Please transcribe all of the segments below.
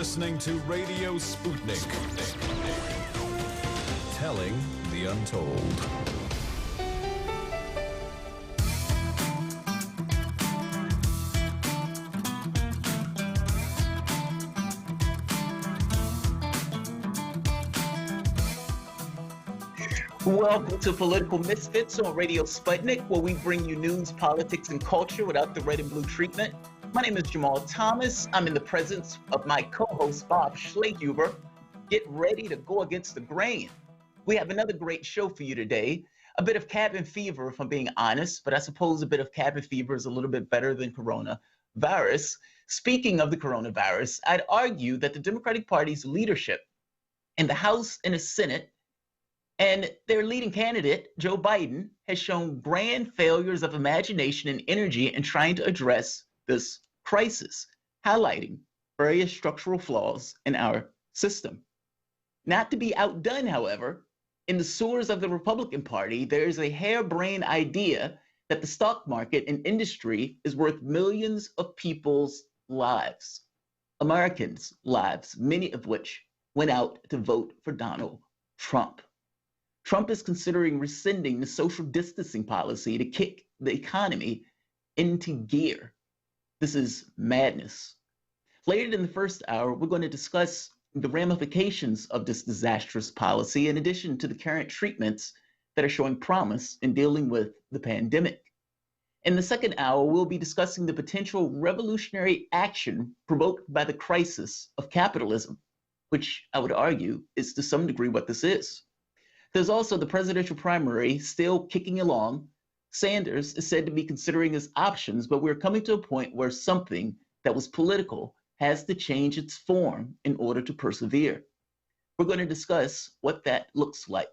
listening to Radio Sputnik. Telling the untold. Welcome to Political Misfits on Radio Sputnik, where we bring you news, politics, and culture without the red and blue treatment. My name is Jamal Thomas. I'm in the presence of my co-host, Bob Schlehuber. Get ready to go against the grain. We have another great show for you today. A bit of cabin fever, if I'm being honest, but I suppose a bit of cabin fever is a little bit better than coronavirus. Speaking of the coronavirus, I'd argue that the Democratic Party's leadership in the House and the Senate and their leading candidate, Joe Biden, has shown grand failures of imagination and energy in trying to address this crisis, highlighting various structural flaws in our system. Not to be outdone, however, in the sewers of the Republican Party, there is a harebrained idea that the stock market and industry is worth millions of people's lives, Americans' lives, many of which went out to vote for Donald Trump. Trump is considering rescinding the social distancing policy to kick the economy into gear. This is madness. Later in the first hour, we're going to discuss the ramifications of this disastrous policy, in addition to the current treatments that are showing promise in dealing with the pandemic. In the second hour, we'll be discussing the potential revolutionary action provoked by the crisis of capitalism, which I would argue is to some degree what this is. There's also the presidential primary still kicking along. Sanders is said to be considering his options, but we're coming to a point where something that was political has to change its form in order to persevere. We're going to discuss what that looks like.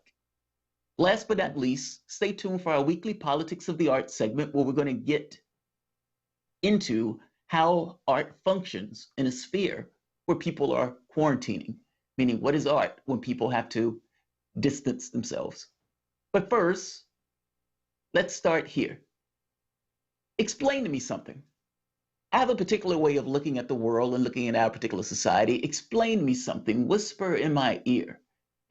Last but not least, stay tuned for our weekly Politics of the Art segment, where we're going to get into how art functions in a sphere where people are quarantining, meaning what is art when people have to distance themselves. But first, let's start here. Explain to me something. I have a particular way of looking at the world and looking at our particular society. Explain to me something. Whisper in my ear.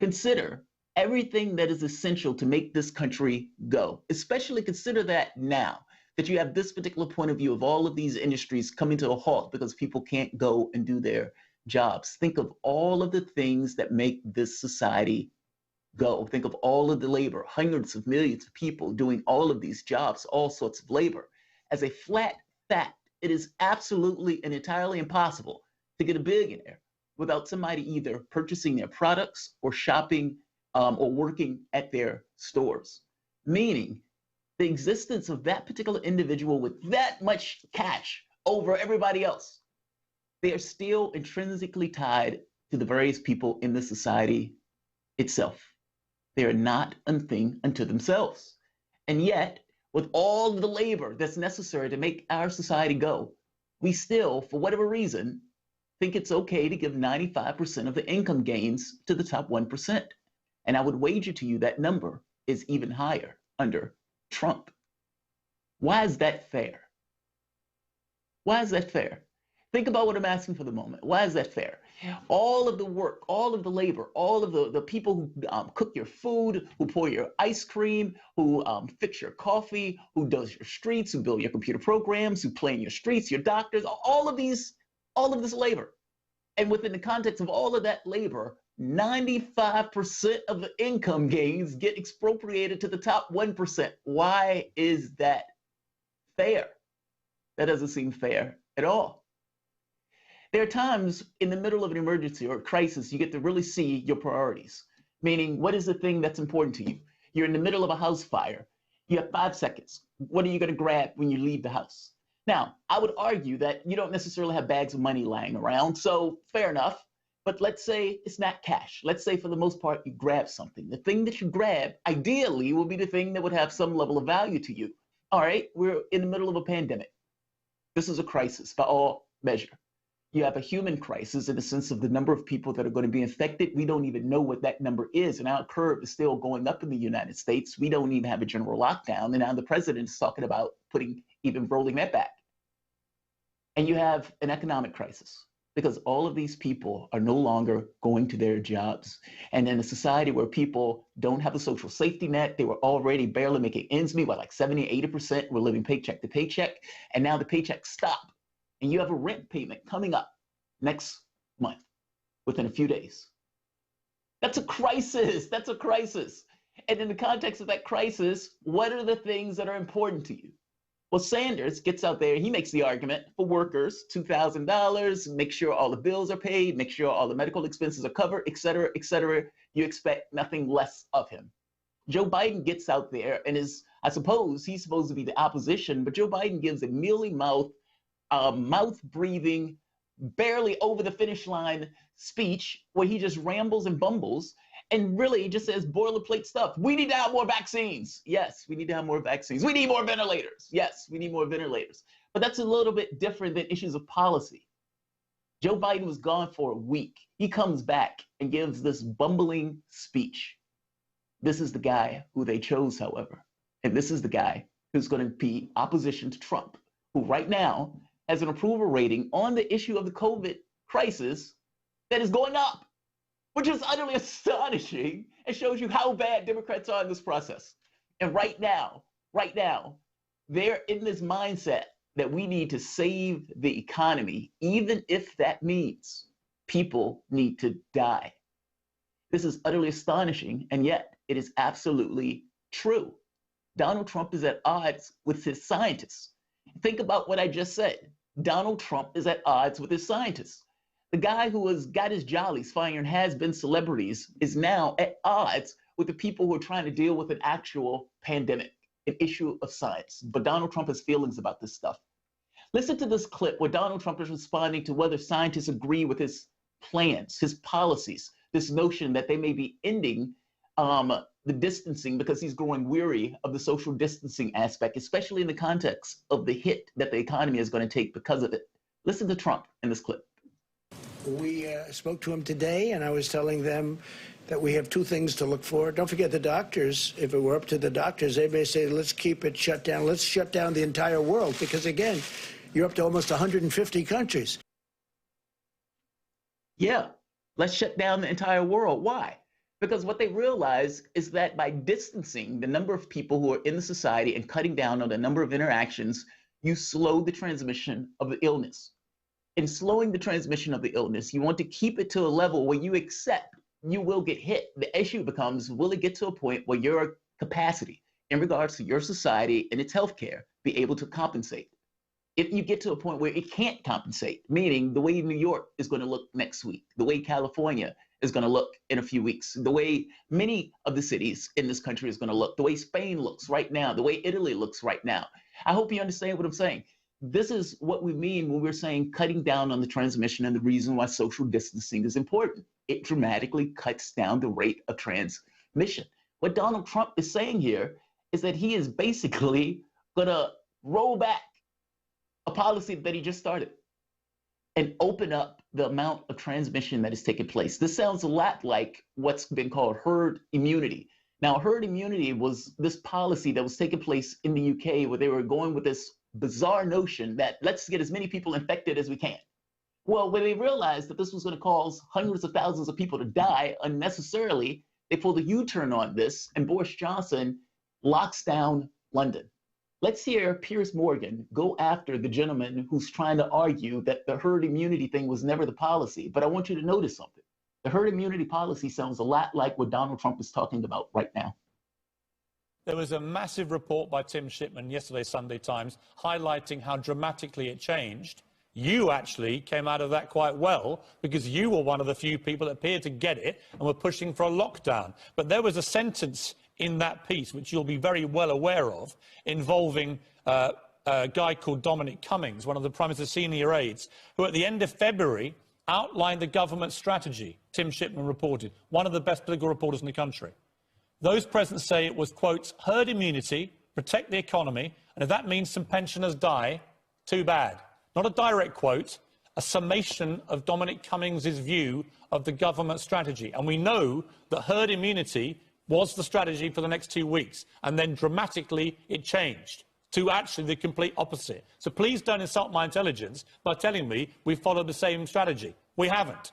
Consider everything that is essential to make this country go. Especially consider that now that you have this particular point of view of all of these industries coming to a halt because people can't go and do their jobs. Think of all of the things that make this society go. Think of all of the labor, hundreds of millions of people doing all of these jobs, all sorts of labor. As a flat fact, it is absolutely and entirely impossible to get a billionaire without somebody either purchasing their products or shopping or working at their stores. Meaning the existence of that particular individual with that much cash over everybody else, they are still intrinsically tied to the various people in the society itself. They are not a thing unto themselves. And yet, with all the labor that's necessary to make our society go, we still, for whatever reason, think it's okay to give 95% of the income gains to the top 1%. And I would wager to you that number is even higher under Trump. Why is that fair? Why is that fair? Think about what I'm asking for the moment. Why is that fair? All of the work, all of the labor, all of the people who cook your food, who pour your ice cream, who fix your coffee, who does your streets, who build your computer programs, who play in your streets, your doctors, all of this labor. And within the context of all of that labor, 95% of the income gains get expropriated to the top 1%. Why is that fair? That doesn't seem fair at all. There are times in the middle of an emergency or a crisis, you get to really see your priorities, meaning what is the thing that's important to you? You're in the middle of a house fire. You have 5 seconds. What are you going to grab when you leave the house? Now, I would argue that you don't necessarily have bags of money lying around, so fair enough. But let's say it's not cash. Let's say for the most part, you grab something. The thing that you grab, ideally, will be the thing that would have some level of value to you. All right, we're in the middle of a pandemic. This is a crisis by all measure. You have a human crisis in the sense of the number of people that are going to be infected. We don't even know what that number is. And our curve is still going up in the United States. We don't even have a general lockdown. And now the president is talking about rolling that back. And you have an economic crisis. because all of these people are no longer going to their jobs. And in a society where people don't have a social safety net, they were already barely making ends meet, like 70, 80% were living paycheck to paycheck. And now the paychecks stop. And you have a rent payment coming up next month within a few days. That's a crisis. That's a crisis. And in the context of that crisis, what are the things that are important to you? Well, Sanders gets out there, he makes the argument for workers, $2,000, make sure all the bills are paid, make sure all the medical expenses are covered, et cetera, et cetera. You expect nothing less of him. Joe Biden gets out there and is, I suppose, he's supposed to be the opposition, but Joe Biden gives a mealy-mouthed, mouth-breathing, barely over the finish line speech where he just rambles and bumbles and really just says boilerplate stuff. We need to have more vaccines. Yes, we need to have more vaccines. We need more ventilators. Yes, we need more ventilators. But that's a little bit different than issues of policy. Joe Biden was gone for a week. He comes back and gives this bumbling speech. This is the guy who they chose, however. And this is the guy who's going to be opposition to Trump, who right now has an approval rating on the issue of the COVID crisis that is going up, which is utterly astonishing and shows you how bad Democrats are in this process. And right now, they're in this mindset that we need to save the economy, even if that means people need to die. This is utterly astonishing, and yet it is absolutely true. Donald Trump is at odds with his scientists. Think about what I just said. Donald Trump is at odds with his scientists. The guy who has got his jollies firing has-been celebrities is now at odds with the people who are trying to deal with an actual pandemic, an issue of science. But Donald Trump has feelings about this stuff. Listen to this clip where Donald Trump is responding to whether scientists agree with his plans, his policies, this notion that they may be ending the distancing because he's growing weary of the social distancing aspect, especially in the context of the hit that the economy is going to take because of it. Listen to Trump in this clip. We spoke to him today, and I was telling them that we have two things to look for. Don't forget the doctors. If it were up to the doctors, they may say, let's keep it shut down. Let's shut down the entire world, because, again, you're up to almost 150 countries. Yeah, let's shut down the entire world. Why? Because what they realize is that by distancing the number of people who are in the society and cutting down on the number of interactions, you slow the transmission of the illness. In slowing the transmission of the illness, you want to keep it to a level where you accept you will get hit. The issue becomes, will it get to a point where your capacity in regards to your society and its healthcare be able to compensate? If you get to a point where it can't compensate, meaning the way New York is going to look next week, the way California is going to look in a few weeks, the way many of the cities in this country is going to look, the way Spain looks right now, the way Italy looks right now. I hope you understand what I'm saying. This is what we mean when we're saying cutting down on the transmission and the reason why social distancing is important. It dramatically cuts down the rate of transmission. What Donald Trump is saying here is that he is basically going to roll back a policy that he just started and open up the amount of transmission that is taking place. This sounds a lot like what's been called herd immunity. Now, herd immunity was this policy that was taking place in the UK where they were going with this bizarre notion that let's get as many people infected as we can. Well, when they realized that this was going to cause hundreds of thousands of people to die unnecessarily, they pulled a U-turn on this, and Boris Johnson locks down London. Let's hear Piers Morgan go after the gentleman who's trying to argue that the herd immunity thing was never the policy. But I want you to notice something. The herd immunity policy sounds a lot like what Donald Trump is talking about right now. There was a massive report by Tim Shipman yesterday, Sunday Times, highlighting how dramatically it changed. You actually came out of that quite well because you were one of the few people that appeared to get it and were pushing for a lockdown. But there was a sentence in that piece, which you'll be very well aware of, involving a guy called Dominic Cummings, one of the Prime Minister's senior aides, who at the end of February outlined the government strategy, Tim Shipman reported, one of the best political reporters in the country. Those present say it was, quote, herd immunity, protect the economy, and if that means some pensioners die, too bad. Not a direct quote, a summation of Dominic Cummings' view of the government strategy. And we know that herd immunity was the strategy for the next 2 weeks, and then dramatically it changed. to actually the complete opposite. So please don't insult my intelligence by telling me we followed the same strategy. We haven't.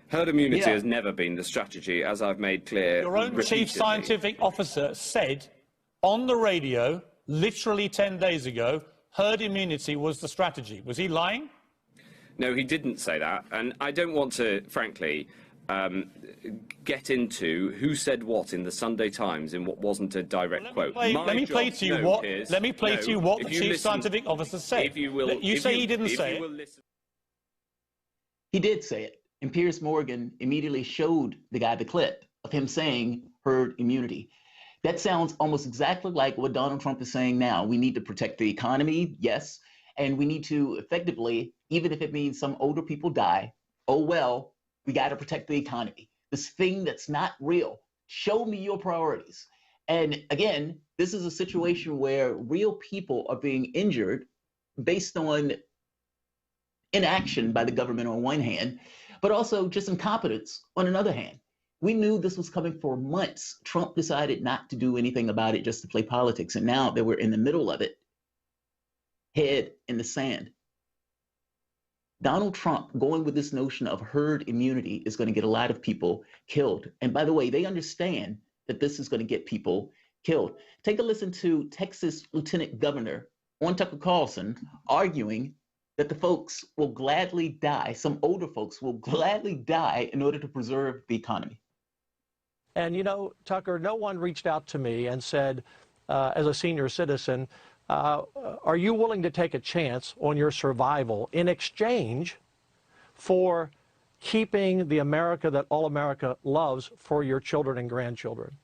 Herd immunity has never been the strategy, as I've made clear. Your own chief scientific officer said on the radio, literally 10 days ago, herd immunity was the strategy. Was he lying? No, he didn't say that. And I don't want to, frankly, get into who said what in the Sunday Times in what wasn't a direct quote. Let me play to you what the chief scientific officer said. You say he didn't say it. He did say it. And Piers Morgan immediately showed the guy the clip of him saying herd immunity. That sounds almost exactly like what Donald Trump is saying now. We need to protect the economy, yes, and we need to effectively, even if it means some older people die, oh well, we got to protect the economy. This thing that's not real. Show me your priorities. And again, this is a situation where real people are being injured based on inaction by the government on one hand, but also just incompetence on another hand. We knew this was coming for months. Trump decided not to do anything about it, just to play politics. And now that we're in the middle of it, head in the sand. Donald Trump going with this notion of herd immunity is going to get a lot of people killed. And by the way, they understand that this is going to get people killed. Take a listen to Texas Lieutenant Governor on Tucker Carlson arguing that the folks will gladly die, some older folks will gladly die in order to preserve the economy. And, you know, Tucker, no one reached out to me and said, as a senior citizen, are you willing to take a chance on your survival in exchange for keeping the America that all America loves for your children and grandchildren?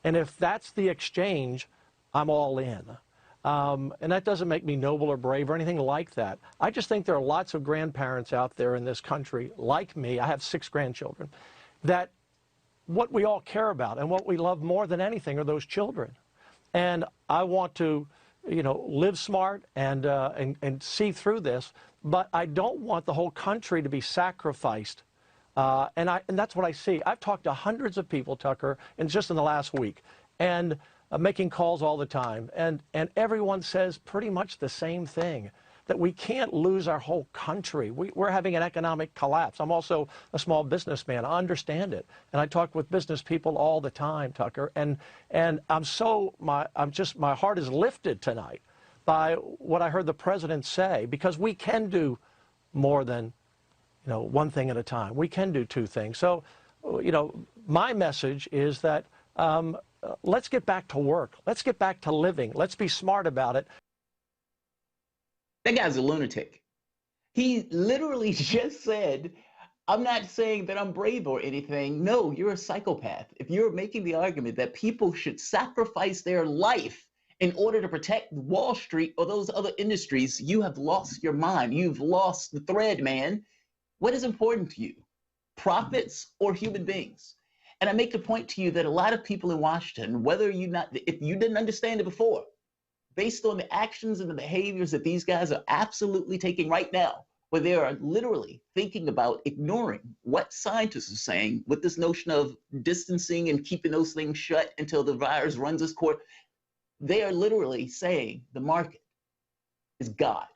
And if that's the exchange, I'm all in. And that doesn't make me noble or brave or anything like that. I just think there are lots of grandparents out there in this country, like me, I have 6 grandchildren, that what we all care about and what we love more than anything are those children. And I want to, you know, live smart and see through this, but I don't want the whole country to be sacrificed. And that's what I see. I've talked to hundreds of people, Tucker, and just in the last week, and making calls all the time, and everyone says pretty much the same thing, that we can't lose our whole country. We're having an economic collapse. I'm also a small businessman. I understand it, and I talk with business people all the time, Tucker, and my heart is lifted tonight by what I heard the president say, because we can do more than, you know, one thing at a time. We can do 2 things. So, you know, my message is that let's get back to work. Let's get back to living. Let's be smart about it. That guy's a lunatic. He literally just said, I'm not saying that I'm brave or anything. No, you're a psychopath. If you're making the argument that people should sacrifice their life in order to protect Wall Street or those other industries, you have lost your mind. You've lost the thread, man. What is important to you? Profits or human beings? And I make the point to you that a lot of people in Washington, if you didn't understand it before, based on the actions and the behaviors that these guys are absolutely taking right now, where they are literally thinking about ignoring what scientists are saying with this notion of distancing and keeping those things shut until the virus runs its course, they are literally saying the market is God.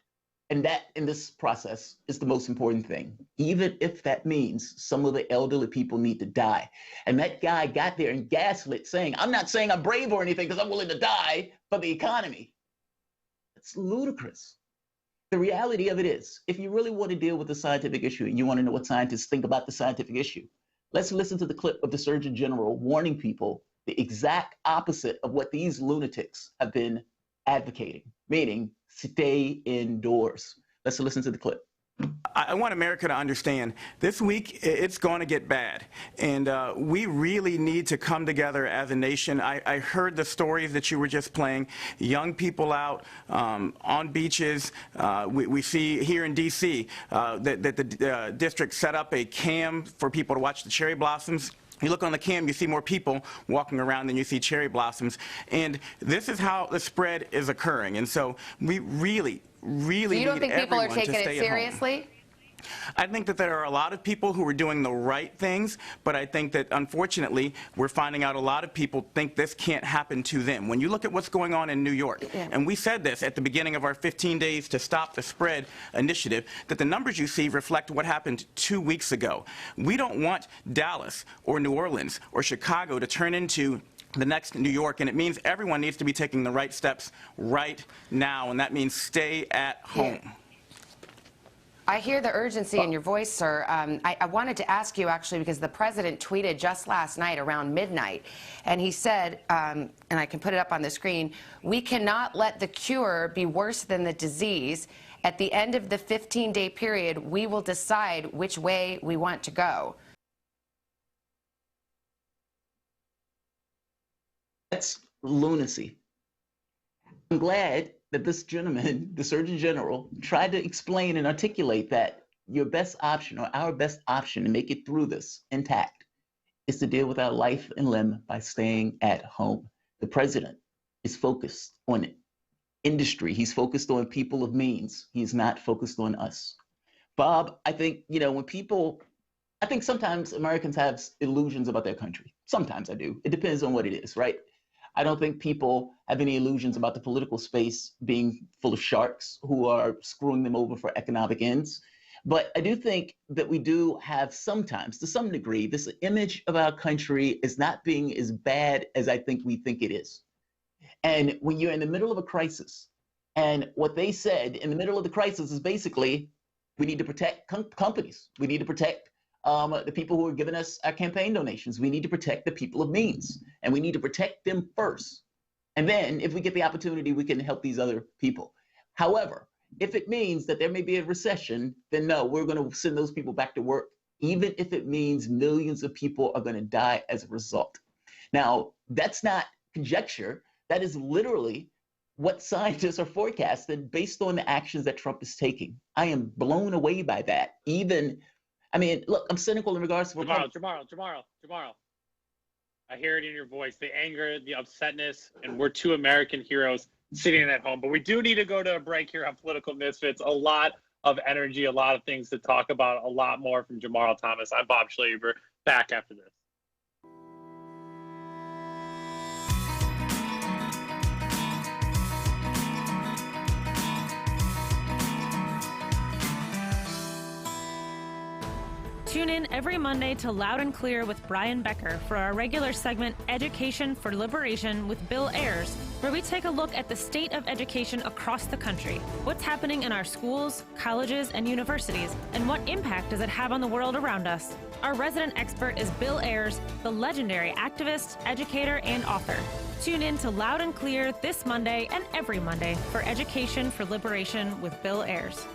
And that, in this process, is the most important thing, even if that means some of the elderly people need to die. And that guy got there and gaslit saying, I'm not saying I'm brave or anything because I'm willing to die for the economy. It's ludicrous. The reality of it is, if you really want to deal with the scientific issue and you want to know what scientists think about the scientific issue, let's listen to the clip of the Surgeon General warning people the exact opposite of what these lunatics have been advocating, meaning stay indoors. Let's listen to the clip. I want America to understand this week it's going to get bad, and we really need to come together as a nation. I heard the stories that you were just playing, young people out on beaches. We see here in D.C. that the district set up a cam for people to watch the cherry blossoms. You look on the cam, you see more people walking around than you see cherry blossoms. And this is how the spread is occurring. And so we really So you don't think people are taking it seriously? I think that there are a lot of people who are doing the right things, but I think that, unfortunately, we're finding out a lot of people think this can't happen to them. When you look at what's going on in New York, and we said this at the beginning of our 15 Days to Stop the Spread initiative, that the numbers you see reflect what happened 2 weeks ago. We don't want Dallas or New Orleans or Chicago to turn into the next New York, and it means everyone needs to be taking the right steps right now, and that means stay at home. Yeah. I hear the urgency in your voice, sir. I wanted to ask you, actually, because the president tweeted just last night around midnight, and he said, and I can put it up on the screen, "We cannot let the cure be worse than the disease. At the end of the 15-day period, we will decide which way we want to go." That's lunacy. I'm glad that this gentleman, the Surgeon General, tried to explain and articulate that your best option, or our best option to make it through this intact, is to deal with our life and limb by staying at home. The president is focused on industry. He's focused on people of means. He's not focused on us. Bob, I think, I think sometimes Americans have illusions about their country. Sometimes I do. It depends on what it is, right? I don't think people have any illusions about the political space being full of sharks who are screwing them over for economic ends. But I do think that we do have sometimes, to some degree, this image of our country is not being as bad as I think we think it is. And when you're in the middle of a crisis, and what they said in the middle of the crisis is basically, we need to protect companies. We need to protect the people who are giving us our campaign donations. We need to protect the people of means, and we need to protect them first. And then if we get the opportunity, we can help these other people. However, if it means that there may be a recession, then no, we're going to send those people back to work, even if it means millions of people are going to die as a result. Now, that's not conjecture. That is literally what scientists are forecasting based on the actions that Trump is taking. I am blown away by that. Look, I'm cynical in regards to Tomorrow. I hear it in your voice, the anger, the upsetness, and we're two American heroes sitting at home. But we do need to go to a break here on Political Misfits. A lot of energy, a lot of things to talk about, a lot more from Jamarl Thomas. I'm Bob Schlaber, back after this. Tune in every Monday to Loud and Clear with Brian Becker for our regular segment, Education for Liberation with Bill Ayers, where we take a look at the state of education across the country. What's happening in our schools, colleges, and universities, and what impact does it have on the world around us? Our resident expert is Bill Ayers, the legendary activist, educator, and author. Tune in to Loud and Clear this Monday and every Monday for Education for Liberation with Bill Ayers.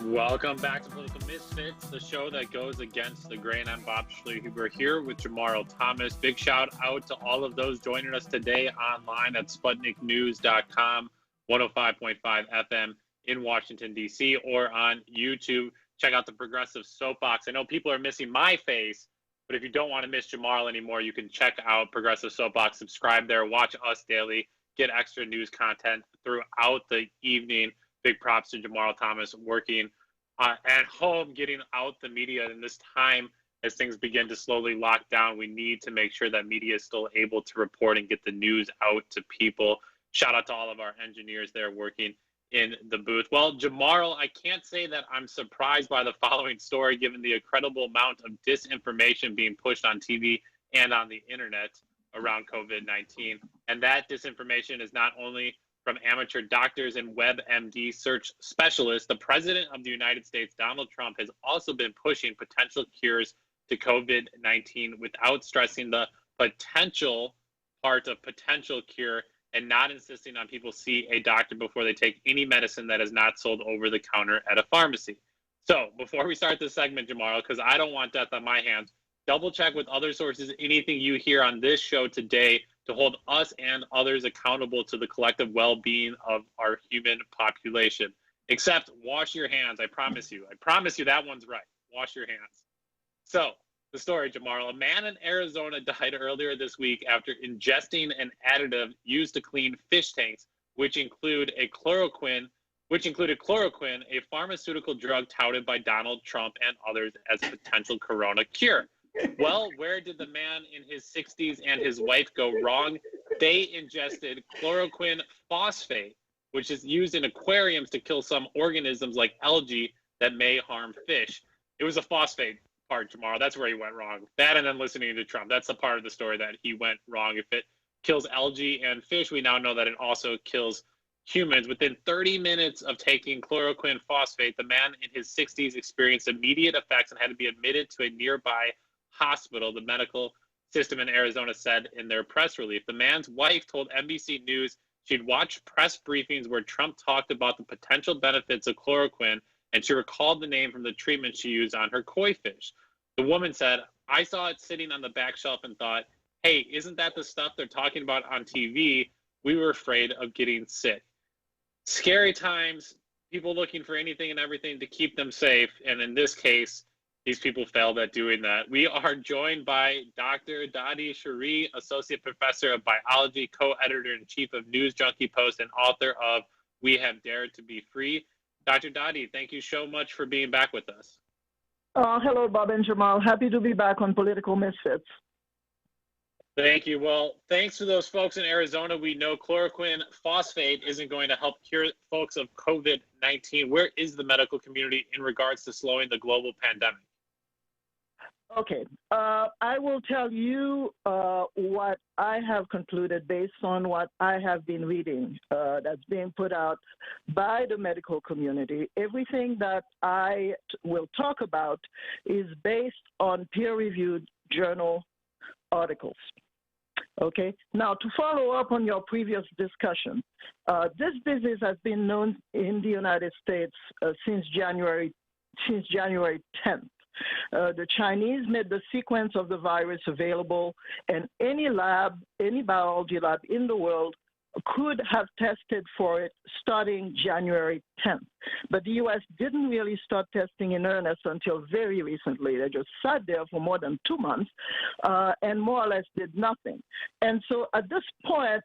Welcome back to Political Misfits, the show that goes against the grain. I'm Bob Schlaber here with Jamarl Thomas. Big shout out to all of those joining us today online at SputnikNews.com, 105.5 FM in Washington, D.C., or on YouTube. Check out the Progressive Soapbox. I know people are missing my face, but if you don't want to miss Jamarl anymore, you can check out Progressive Soapbox, subscribe there, watch us daily, get extra news content throughout the evening. Big props to Jamarl Thomas working at home, getting out the media in this time as things begin to slowly lock down. We need to make sure that media is still able to report and get the news out to people. Shout out to all of our engineers there working in the booth. Well, Jamarl, I can't say that I'm surprised by the following story, given the incredible amount of disinformation being pushed on TV and on the internet around COVID-19. And that disinformation is not only from amateur doctors and WebMD search specialists. The president of the United States, Donald Trump, has also been pushing potential cures to COVID-19 without stressing the potential part of potential cure and not insisting on people see a doctor before they take any medicine that is not sold over the counter at a pharmacy. So before we start this segment, Jamarl, because I don't want death on my hands, double check with other sources anything you hear on this show today to hold us and others accountable to the collective well-being of our human population. Except wash your hands, I promise you. I promise you that one's right. Wash your hands. So the story, Jamal. A man in Arizona died earlier this week after ingesting an additive used to clean fish tanks, which included chloroquine, a pharmaceutical drug touted by Donald Trump and others as a potential corona cure. Well, where did the man in his 60s and his wife go wrong? They ingested chloroquine phosphate, which is used in aquariums to kill some organisms like algae that may harm fish. It was a phosphate part, Jamal. That's where he went wrong. That and then listening to Trump. That's the part of the story that he went wrong. If it kills algae and fish, we now know that it also kills humans. Within 30 minutes of taking chloroquine phosphate, the man in his 60s experienced immediate effects and had to be admitted to a nearby hospital, the medical system in Arizona said in their press release. The man's wife told NBC News she'd watched press briefings where Trump talked about the potential benefits of chloroquine, and she recalled the name from the treatment she used on her koi fish. The woman said, I saw it sitting on the back shelf and thought, hey, isn't that the stuff they're talking about on TV? We were afraid of getting sick. Scary times, people looking for anything and everything to keep them safe. And in this case, these people failed at doing that. We are joined by Dr. Dadi Sharee, Associate Professor of Biology, Co-Editor-in-Chief of News Junkie Post, and author of We Have Dared to Be Free. Dr. Dadi, thank you so much for being back with us. Hello, Bob and Jamal. Happy to be back on Political Misfits. Thank you. Well, thanks to those folks in Arizona. We know chloroquine phosphate isn't going to help cure folks of COVID-19. Where is the medical community in regards to slowing the global pandemic? Okay, I will tell you what I have concluded based on what I have been reading that's being put out by the medical community. Everything that I will talk about is based on peer-reviewed journal articles. Okay, now to follow up on your previous discussion, this disease has been known in the United States since January 10th. The Chinese made the sequence of the virus available, and any lab, any biology lab in the world could have tested for it starting January 10th. But the U.S. didn't really start testing in earnest until very recently. They just sat there for more than 2 months and more or less did nothing. And so at this point,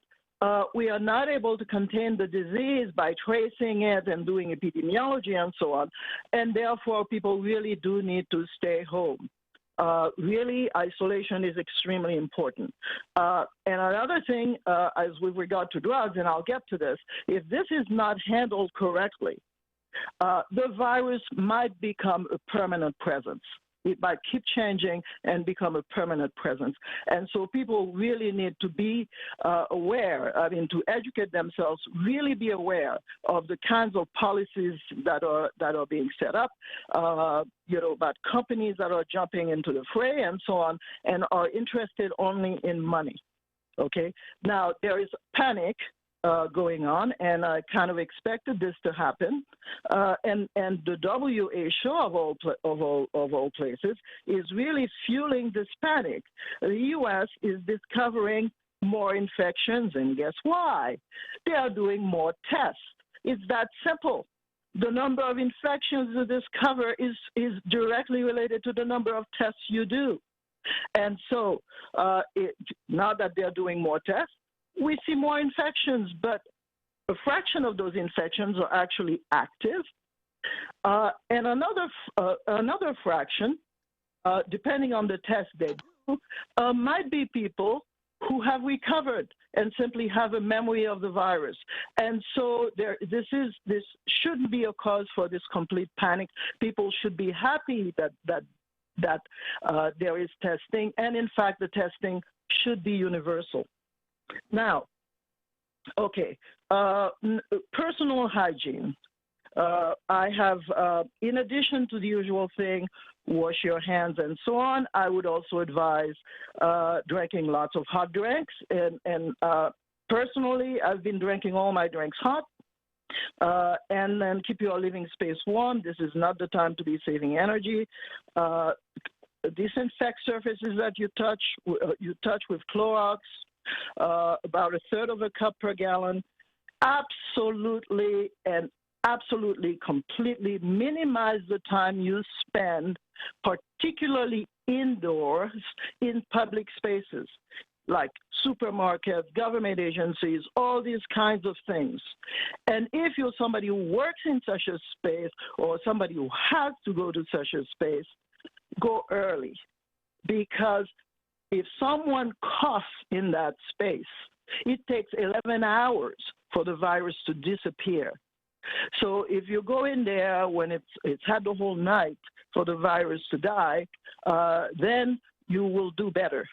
we are not able to contain the disease by tracing it and doing epidemiology and so on. And therefore, people really do need to stay home. Really, isolation is extremely important. And another thing, as with regard to drugs, and I'll get to this, if this is not handled correctly, the virus might become a permanent presence. It might keep changing and become a permanent presence. And so people really need to be aware, to educate themselves, really be aware of the kinds of policies that are being set up, about companies that are jumping into the fray and so on, and are interested only in money. Okay? Now, there is panic going on, and I kind of expected this to happen. And the WHO of all places is really fueling this panic. The U.S. is discovering more infections, and guess why? They are doing more tests. It's that simple. The number of infections you discover is directly related to the number of tests you do. And so now that they're doing more tests, we see more infections, but a fraction of those infections are actually active. And another fraction, depending on the test they do, might be people who have recovered and simply have a memory of the virus. And so this shouldn't be a cause for this complete panic. People should be happy that there is testing, and in fact, the testing should be universal. Now, okay, personal hygiene. I have, in addition to the usual thing, wash your hands and so on, I would also advise drinking lots of hot drinks. And personally, I've been drinking all my drinks hot. And then keep your living space warm. This is not the time to be saving energy. Disinfect surfaces that you touch with Clorox. About 1/3 of a cup per gallon. Absolutely completely minimize the time you spend, particularly indoors in public spaces like supermarkets, government agencies, all these kinds of things. And if you're somebody who works in such a space or somebody who has to go to such a space, go early. Because if someone coughs in that space, it takes 11 hours for the virus to disappear. So if you go in there when it's had the whole night for the virus to die, then you will do better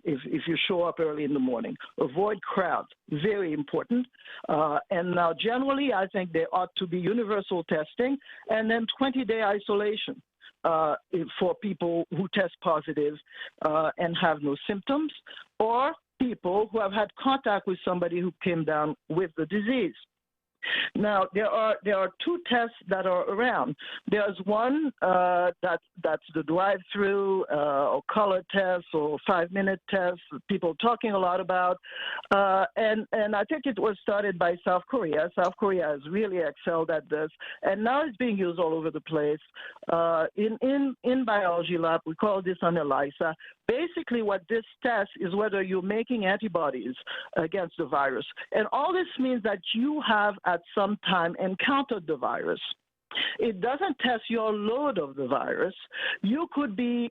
if you show up early in the morning. Avoid crowds, very important. And now generally, I think there ought to be universal testing and then 20-day isolation for people who test positive and have no symptoms, or people who have had contact with somebody who came down with the disease. Now, there are two tests that are around. There's one that's the drive-through or color test or 5-minute test people talking a lot about. And I think it was started by South Korea. South Korea has really excelled at this. And now it's being used all over the place. In biology lab, we call this an ELISA. Basically, what this test is whether you're making antibodies against the virus. And all this means that you have at some time encountered the virus. It doesn't test your load of the virus. You could be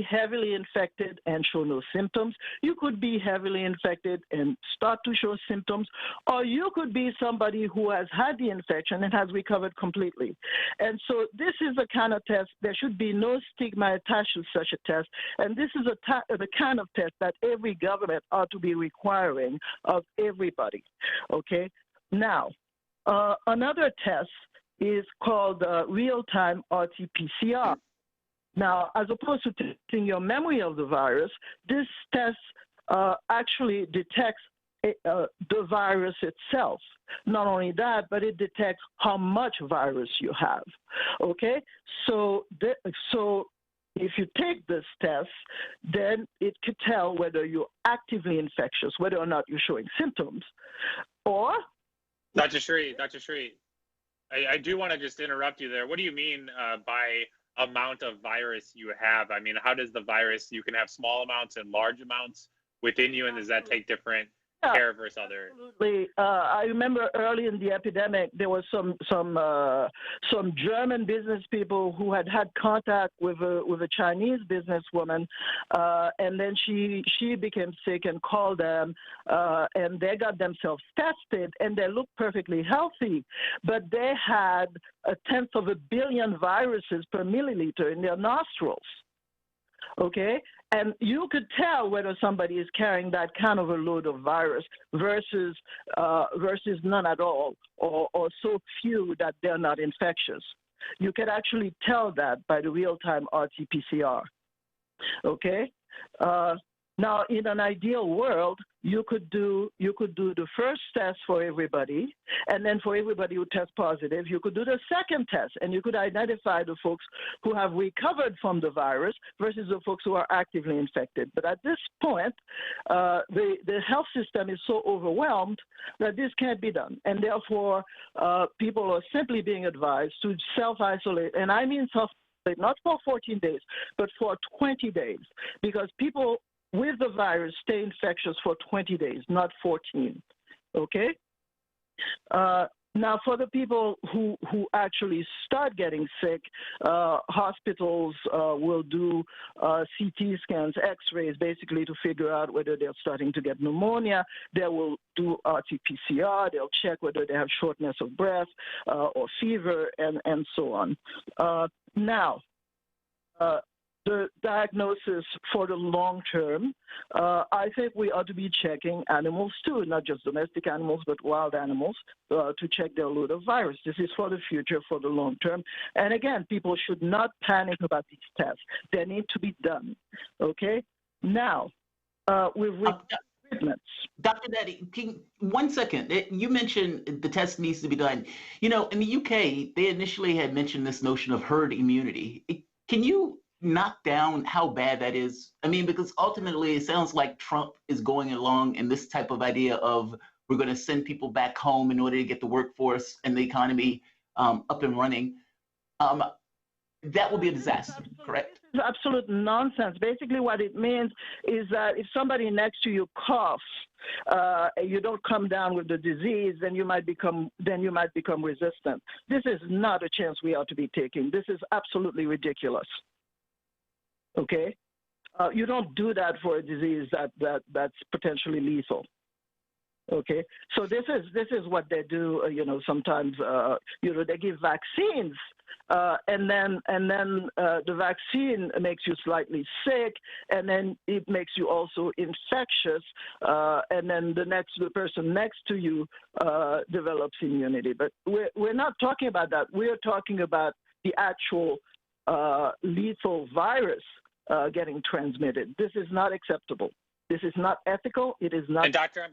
heavily infected and show no symptoms. You could be heavily infected and start to show symptoms, or you could be somebody who has had the infection and has recovered completely. And so this is the kind of test, there should be no stigma attached to such a test. And this is the kind of test that every government ought to be requiring of everybody. Okay? Now, another test is called real-time RT-PCR. Now, as opposed to testing your memory of the virus, this test actually detects the virus itself. Not only that, but it detects how much virus you have. Okay? So if you take this test, then it could tell whether you're actively infectious, whether or not you're showing symptoms, or... Dr. Shree, I do want to just interrupt you there. What do you mean by amount of virus you have? I mean, how does the virus, you can have small amounts and large amounts within you, and does that take different care versus other? Absolutely. I remember early in the epidemic, there was some German business people who had contact with a Chinese businesswoman, and then she became sick and called them, and they got themselves tested, and they looked perfectly healthy, but they had 1/10 billion viruses per milliliter in their nostrils. Okay, and you could tell whether somebody is carrying that kind of a load of virus versus none at all, or so few that they're not infectious. You can actually tell that by the real-time RT-PCR. Okay. Now, in an ideal world, you could do the first test for everybody, and then for everybody who tests positive, you could do the second test, and you could identify the folks who have recovered from the virus versus the folks who are actively infected. But at this point, the health system is so overwhelmed that this can't be done, and therefore people are simply being advised to self-isolate, and I mean self-isolate not for 14 days, but for 20 days, because people with the virus stay infectious for 20 days, not 14, okay? Now, for the people who actually start getting sick, hospitals will do CT scans, X-rays, basically to figure out whether they're starting to get pneumonia. They will do RT-PCR. They'll check whether they have shortness of breath or fever, and so on. Now, the diagnosis for the long term, I think we ought to be checking animals too, not just domestic animals, but wild animals, to check their load of virus. This is for the future, for the long term. And again, people should not panic about these tests. They need to be done, okay? Now, with treatments. Dr. Daddy, 1 second. You mentioned the test needs to be done. You know, in the UK, they initially had mentioned this notion of herd immunity. Can you knock down how bad that is? I mean, because ultimately it sounds like Trump is going along in this type of idea of we're going to send people back home in order to get the workforce and the economy up and running. That will be a disaster, correct? is absolute nonsense. Basically, what it means is that if somebody next to you coughs, you don't come down with the disease, then you might become resistant. This is not a chance we ought to be taking. This is absolutely ridiculous. Okay, you don't do that for a disease that's potentially lethal. Okay, so this is what they do. Sometimes they give vaccines, and then the vaccine makes you slightly sick, and then it makes you also infectious, and then the person next to you develops immunity. But we're not talking about that. We're talking about the actual lethal virus getting transmitted. This is not acceptable. This is not ethical. It is not. And Doctor,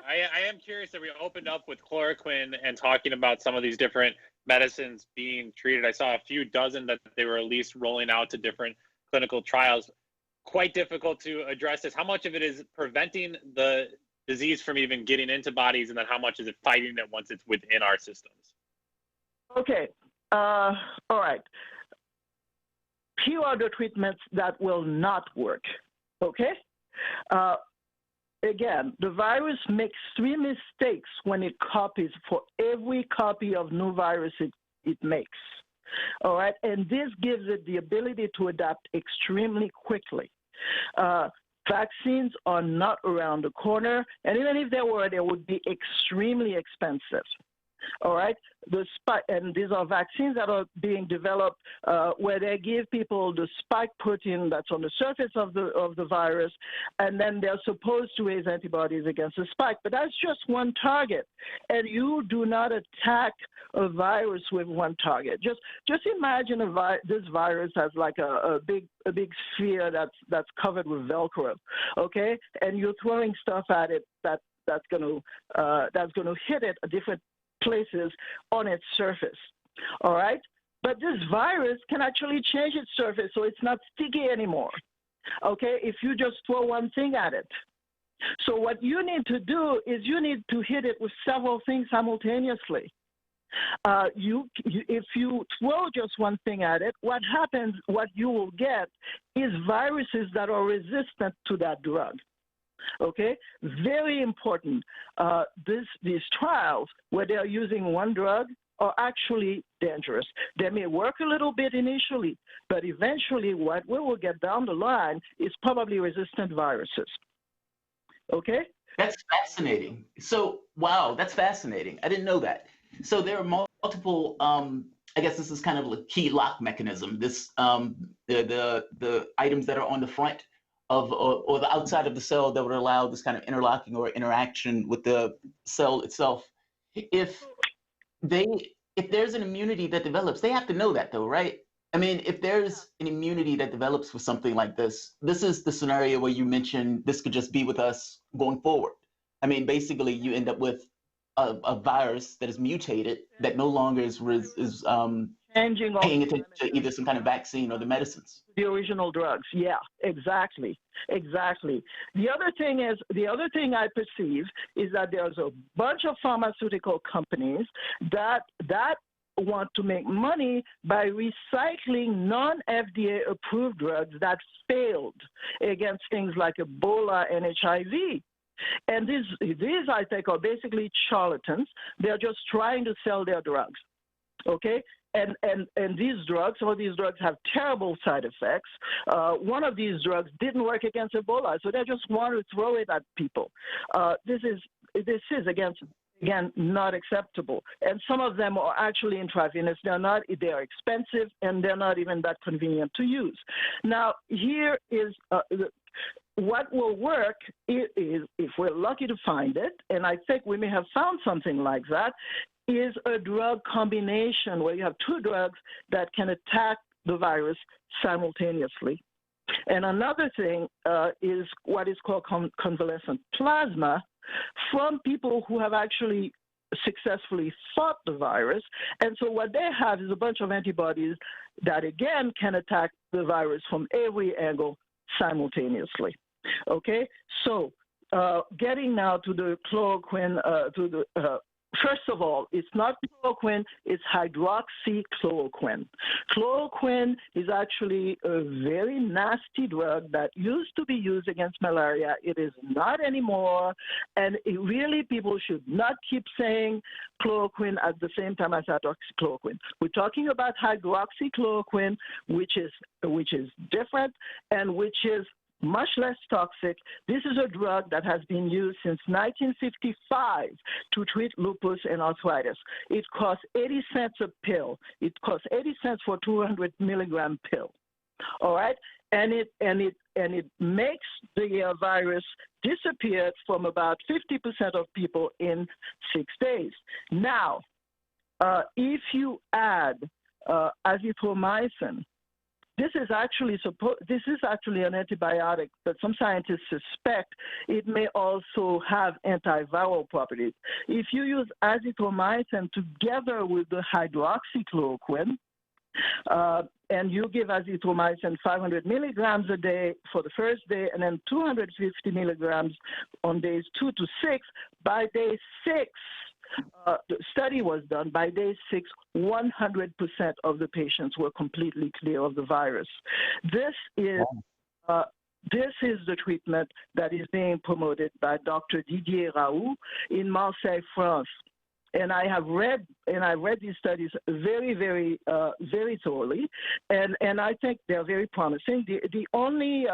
I am curious that we opened up with chloroquine and talking about some of these different medicines being treated. I saw a few dozen that they were at least rolling out to different clinical trials. Quite difficult to address this. How much of it is preventing the disease from even getting into bodies, and then how much is it fighting it once it's within our systems? Okay. All right. Here are the treatments that will not work. Okay? Again, the virus makes 3 mistakes when it copies for every copy of new virus it makes. All right, and this gives it the ability to adapt extremely quickly. Vaccines are not around the corner, and even if they were, they would be extremely expensive. All right, and these are vaccines that are being developed where they give people the spike protein that's on the surface of the virus, and then they're supposed to raise antibodies against the spike. But that's just one target, and you do not attack a virus with one target. Just imagine this virus has like a big sphere that's covered with Velcro, okay, and you're throwing stuff at it that's going to hit it at different places on its surface, all right? But this virus can actually change its surface so it's not sticky anymore, okay, if you just throw one thing at it. So what you need to do is you need to hit it with several things simultaneously. If you throw just one thing at it, what you will get is viruses that are resistant to that drug. Okay, very important. These trials where they are using one drug are actually dangerous. They may work a little bit initially, but eventually what we will get down the line is probably resistant viruses. Okay? That's fascinating. So, wow, that's fascinating. I didn't know that. So there are multiple, I guess this is kind of a key lock mechanism. This, the items that are on the front of, or the outside of the cell that would allow this kind of interlocking or interaction with the cell itself. If there's an immunity that develops, they have to know that though, right? I mean, if there's an immunity that develops for something like this is the scenario where you mentioned this could just be with us going forward. I mean, basically you end up with a virus that is mutated that no longer is paying attention to either some kind of vaccine or the medicines. The original drugs, yeah, exactly. The other thing I perceive is that there's a bunch of pharmaceutical companies that want to make money by recycling non-FDA approved drugs that failed against things like Ebola and HIV. And these I think are basically charlatans. They're just trying to sell their drugs. Okay? And these drugs have terrible side effects. One of these drugs didn't work against Ebola, so they just want to throw it at people. This is again not acceptable. And some of them are actually intravenous. They are expensive, and they're not even that convenient to use. Now, here is what will work is, if we're lucky to find it, and I think we may have found something like that, is a drug combination where you have two drugs that can attack the virus simultaneously. And another thing is what is called convalescent plasma from people who have actually successfully fought the virus. And so what they have is a bunch of antibodies that, again, can attack the virus from every angle simultaneously. Okay? So getting now to the chloroquine, First of all, it's not chloroquine, it's hydroxychloroquine. Chloroquine is actually a very nasty drug that used to be used against malaria. It is not anymore, and really people should not keep saying chloroquine at the same time as hydroxychloroquine. We're talking about hydroxychloroquine, which is different and which is much less toxic. This is a drug that has been used since 1955 to treat lupus and arthritis. It costs 80 cents a pill. It costs 80 cents for a 200 milligram pill. All right, and it makes the virus disappear from about 50% of people in 6 days. Now, if you add azithromycin, this is actually an antibiotic, but some scientists suspect it may also have antiviral properties. If you use azithromycin together with the hydroxychloroquine, and you give azithromycin 500 milligrams a day for the first day, and then 250 milligrams on days 2 to 6, by day 6, the study was done. By day 6, 100% of the patients were completely clear of the virus. This is the treatment that is being promoted by Dr. Didier Raoult in Marseille, France. And I read these studies very, very, very thoroughly, and I think they're very promising. The only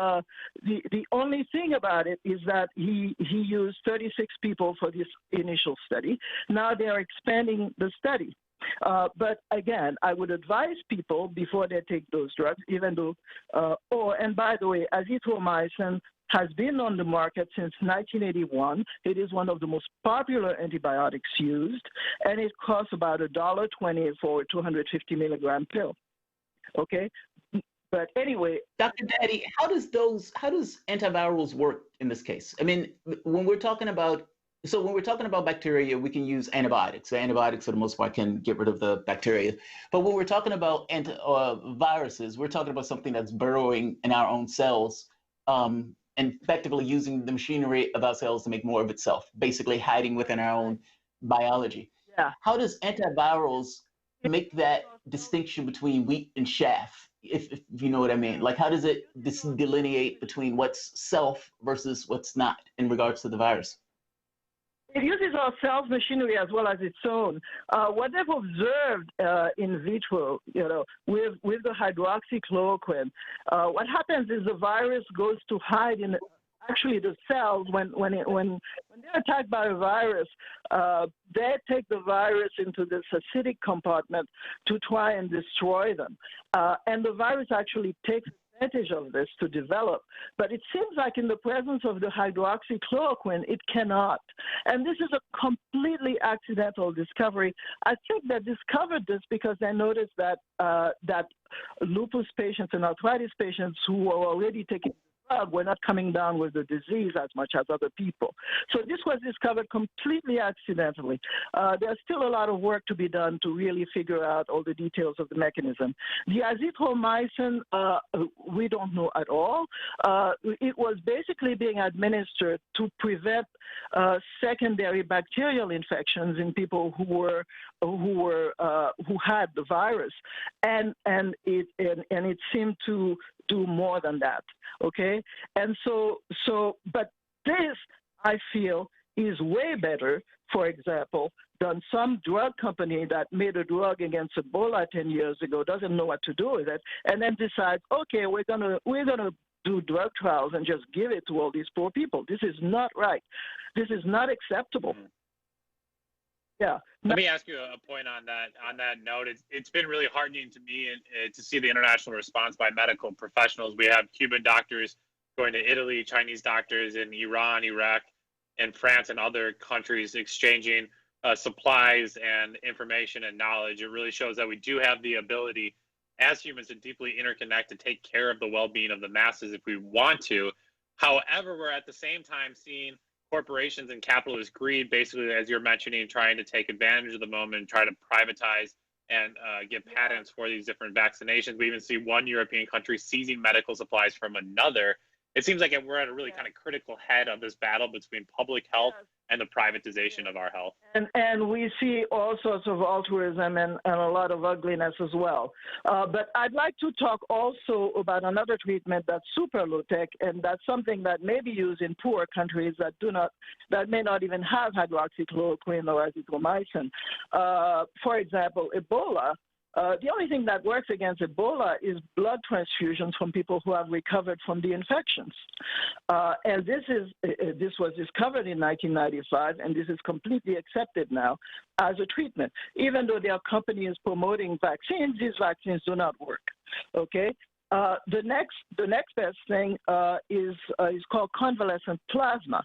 thing about it is that he used 36 people for this initial study. Now they are expanding the study. But again, I would advise people before they take those drugs, even though, and by the way, azithromycin has been on the market since 1981. It is one of the most popular antibiotics used, and it costs about $1.20 for a 250 milligram pill. Okay, but anyway, Dr. Daddy, how does antivirals work in this case? I mean, when we're talking about bacteria, we can use antibiotics. The antibiotics, for the most part, can get rid of the bacteria. But when we're talking about viruses, we're talking about something that's burrowing in our own cells, and effectively using the machinery of our cells to make more of itself, basically hiding within our own biology. Yeah. How does antivirals make that distinction between wheat and chaff, if you know what I mean? Like, how does it delineate between what's self versus what's not in regards to the virus? It uses our cells machinery as well as its own. What they've observed in vitro, with the hydroxychloroquine, what happens is the virus goes to hide in actually the cells. When they're attacked by a virus, they take the virus into this acidic compartment to try and destroy them. And the virus actually takes advantage of this to develop, but it seems like in the presence of the hydroxychloroquine, it cannot. And this is a completely accidental discovery. I think they discovered this because they noticed that that lupus patients and arthritis patients who were already taking drug were not coming down with the disease as much as other people. So this was discovered completely accidentally. There's still a lot of work to be done to really figure out all the details of the mechanism. The azithromycin, we don't know at all. It was basically being administered to prevent secondary bacterial infections in people who had the virus, and it seemed to do more than that. Okay, and but this, I feel, is way better, for example, than some drug company that made a drug against Ebola 10 years ago, doesn't know what to do with it, and then decides, okay, we're gonna do drug trials and just give it to all these poor people. This is not right. This is not acceptable. Mm-hmm. Yeah. Let me ask you a point on that. On that note, it's been really heartening to me to see the international response by medical professionals. We have Cuban doctors going to Italy, Chinese doctors in Iran, Iraq, and France, and other countries exchanging supplies and information and knowledge. It really shows that we do have the ability as humans to deeply interconnect, to take care of the well-being of the masses if we want to. However, we're at the same time seeing corporations and capitalist greed, basically, as you're mentioning, trying to take advantage of the moment and try to privatize and get patents for these different vaccinations. We even see one European country seizing medical supplies from another. it seems like we're at a really kind of critical head of this battle between public health and the privatization of our health. And we see all sorts of altruism and a lot of ugliness as well. But I'd like to talk also about another treatment that's super low-tech, and that's something that may be used in poor countries that may not even have hydroxychloroquine or azithromycin. For example, Ebola. The only thing that works against Ebola is blood transfusions from people who have recovered from the infections. And this was discovered in 1995, and this is completely accepted now as a treatment. Even though there are companies promoting vaccines, these vaccines do not work, okay? The next best thing is called convalescent plasma.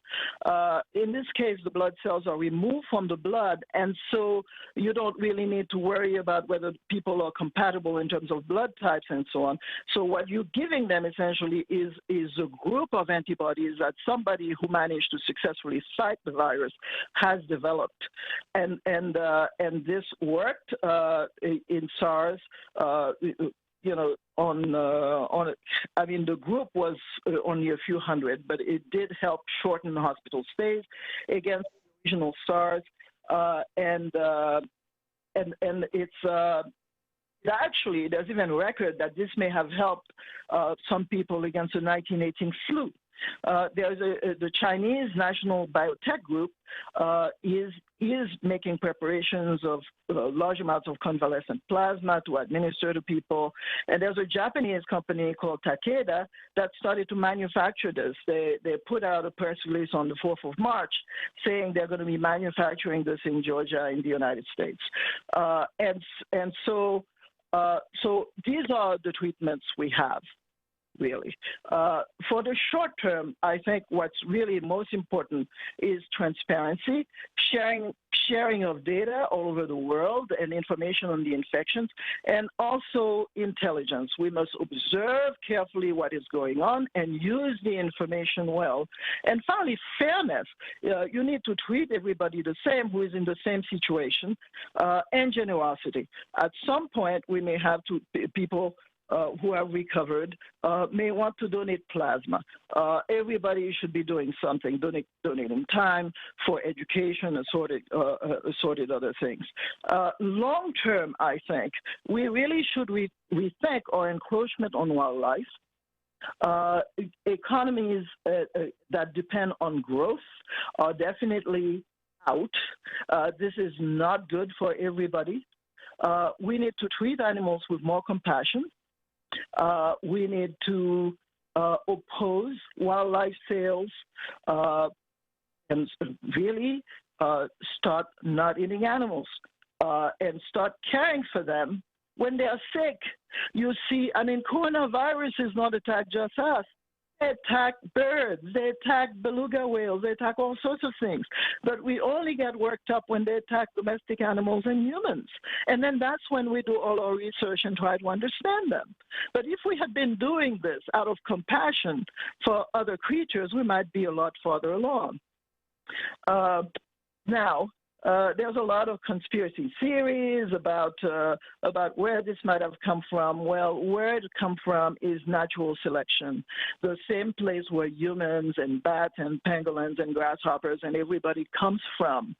In this case, the blood cells are removed from the blood, and so you don't really need to worry about whether people are compatible in terms of blood types and so on. So what you're giving them essentially is a group of antibodies that somebody who managed to successfully fight the virus has developed, and this worked in SARS. I mean, the group was only a few hundred, but it did help shorten hospital stays against regional SARS, and it's actually, there's even a record that this may have helped some people against the 1918 flu. There's the Chinese National Biotech Group is making preparations of large amounts of convalescent plasma to administer to people. And there's a Japanese company called Takeda that started to manufacture this. They put out a press release on the 4th of March saying they're going to be manufacturing this in Georgia in the United States. So these are the treatments we have, really. For the short term, I think what's really most important is transparency, sharing of data all over the world and information on the infections, and also intelligence. We must observe carefully what is going on and use the information well. And finally, fairness. You need to treat everybody the same who is in the same situation, and generosity. At some point, we may have people who have recovered may want to donate plasma. Everybody should be doing something, donating time for education, assorted other things. Long term, I think, we really should rethink our encroachment on wildlife. Economies that depend on growth are definitely out. This is not good for everybody. We need to treat animals with more compassion. We need to oppose wildlife sales and really start not eating animals and start caring for them when they are sick. You see, I mean, coronavirus is not attacked just us. They attack birds, they attack beluga whales, they attack all sorts of things. But we only get worked up when they attack domestic animals and humans. And then that's when we do all our research and try to understand them. But if we had been doing this out of compassion for other creatures, we might be a lot farther along. Now, there's a lot of conspiracy theories about where this might have come from. Well, where it come from is natural selection, the same place where humans and bats and pangolins and grasshoppers and everybody comes from.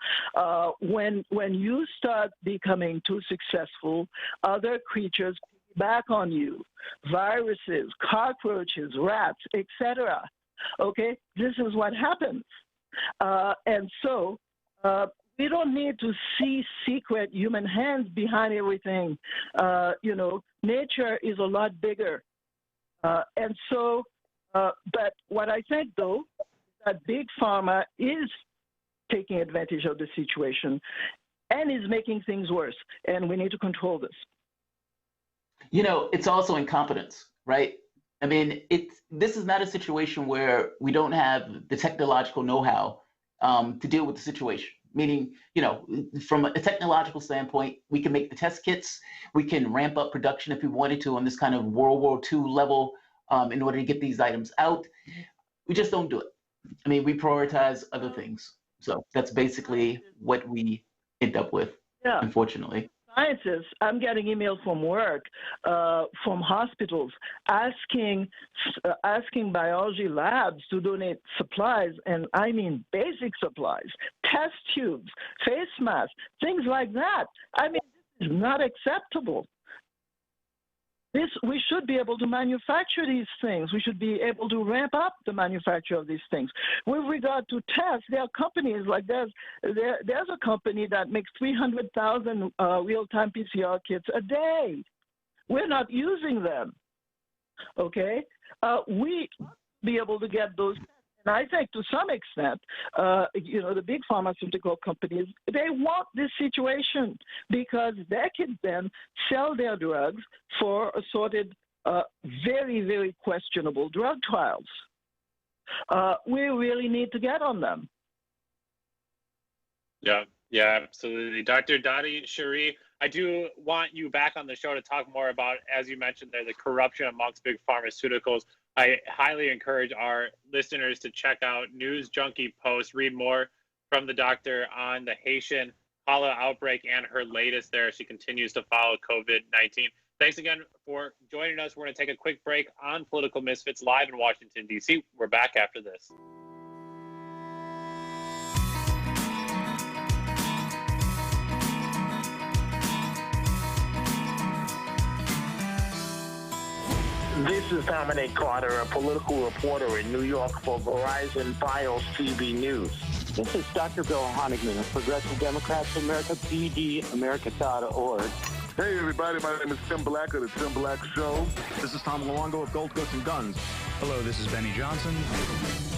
When you start becoming too successful, other creatures back on you, viruses, cockroaches, rats, etc. Okay, this is what happens, and so. We don't need to see secret human hands behind everything. Nature is a lot bigger. And so, but what I think, though, is that Big Pharma is taking advantage of the situation and is making things worse. And we need to control this. It's also incompetence, right? I mean, this is not a situation where we don't have the technological know-how to deal with the situation. Meaning, from a technological standpoint, we can make the test kits, we can ramp up production if we wanted to on this kind of World War II level in order to get these items out. We just don't do it. I mean, we prioritize other things. So that's basically what we end up with, unfortunately. scientists, I'm getting emails from work, from hospitals, asking biology labs to donate supplies, and I mean basic supplies, test tubes, face masks, things like that. I mean, this is not acceptable. We should be able to manufacture these things. We should be able to ramp up the manufacture of these things. With regard to tests, there are companies like there's a company that makes 300,000 real-time PCR kits a day. We're not using them. Okay, we be able to get those. And I think to some extent, the big pharmaceutical companies, they want this situation because they can then sell their drugs for assorted, very, very questionable drug trials. We really need to get on them. Yeah, absolutely. Dr. Dadi Sharif, I do want you back on the show to talk more about, as you mentioned there, the corruption amongst big pharmaceuticals. I highly encourage our listeners to check out News Junkie Post, read more from the doctor on the Haitian cholera outbreak and her latest there. She continues to follow COVID-19. Thanks again for joining us. We're going to take a quick break on Political Misfits live in Washington, D.C. We're back after this. This is Dominic Carter, a political reporter in New York for Verizon Files TV News. This is Dr. Bill Honigman of Progressive Democrats of America, PDAmerica.org. Hey everybody, my name is Tim Black of The Tim Black Show. This is Tom Luongo of Gold Coast and Guns. Hello, this is Benny Johnson.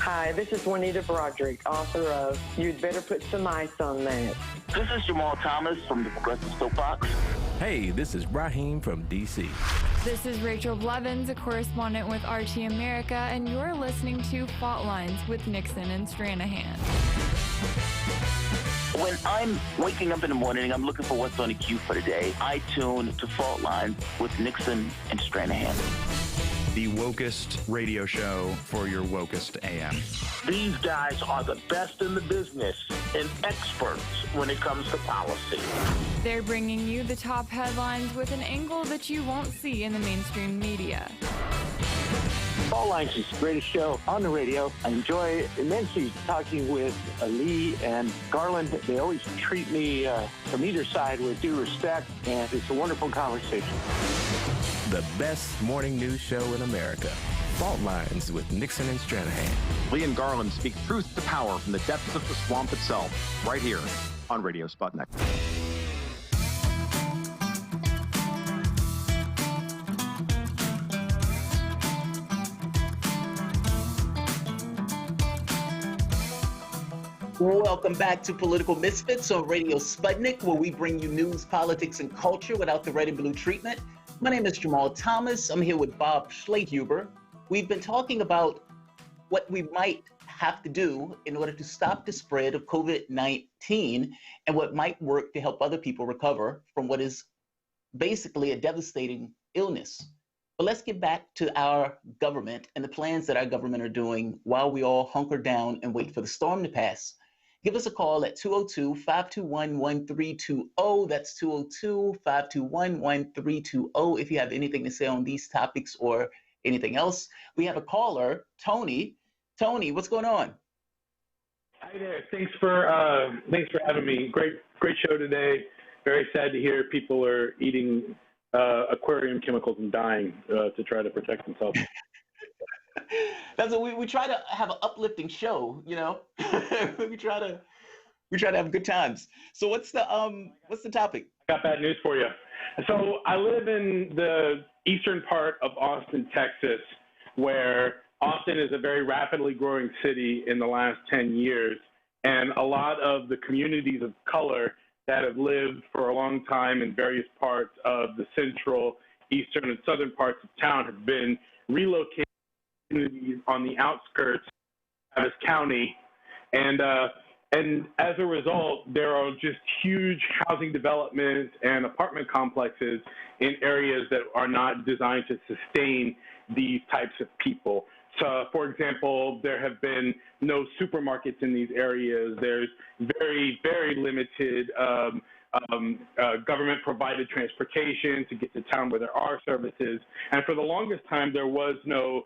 Hi, this is Juanita Broderick, author of You'd Better Put Some Ice on That. This is Jamal Thomas from the Progressive Soapbox. Hey, this is Raheem from D.C. This is Rachel Blevins, a correspondent with RT America, and you're listening to Fault Lines with Nixon and Stranahan. When I'm waking up in the morning, I'm looking for what's on the queue for the day. I tune to Fault Lines with Nixon and Stranahan. The wokest radio show for your wokest AM. These guys are the best in the business and experts when it comes to policy. They're bringing you the top headlines with an angle that you won't see in the mainstream media. Fault Lines is the greatest show on the radio. I enjoy immensely talking with Lee and Garland. They always treat me from either side with due respect, and it's a wonderful conversation. The best morning news show in America. Fault Lines with Nixon and Stranahan. Lee and Garland speak truth to power from the depths of the swamp itself, right here on Radio Sputnik. Welcome back to Political Misfits on Radio Sputnik, where we bring you news, politics, and culture without the red and blue treatment. My name is Jamal Thomas. I'm here with Bob Schlechthuber. We've been talking about what we might have to do in order to stop the spread of COVID-19 and what might work to help other people recover from what is basically a devastating illness. But let's get back to our government and the plans that our government are doing while we all hunker down and wait for the storm to pass. Give us a call at 202-521-1320. That's 202-521-1320 if you have anything to say on these topics or anything else. We have a caller, Tony. Tony, what's going on? Hi there. Thanks for having me. Great show today. Very sad to hear people are eating aquarium chemicals and dying to try to protect themselves. That's what we try to have an uplifting show, you know. we try to have good times. So what's the topic? I got bad news for you. So I live in the eastern part of Austin, Texas, where Austin is a very rapidly growing city in the last 10 years, and a lot of the communities of color that have lived for a long time in various parts of the central, eastern, and southern parts of town have been relocated communities on the outskirts of Travis County, and as a result, there are just huge housing developments and apartment complexes in areas that are not designed to sustain these types of people. So, for example, there have been no supermarkets in these areas. There's very, very limited government-provided transportation to get to town where there are services. And for the longest time, there was no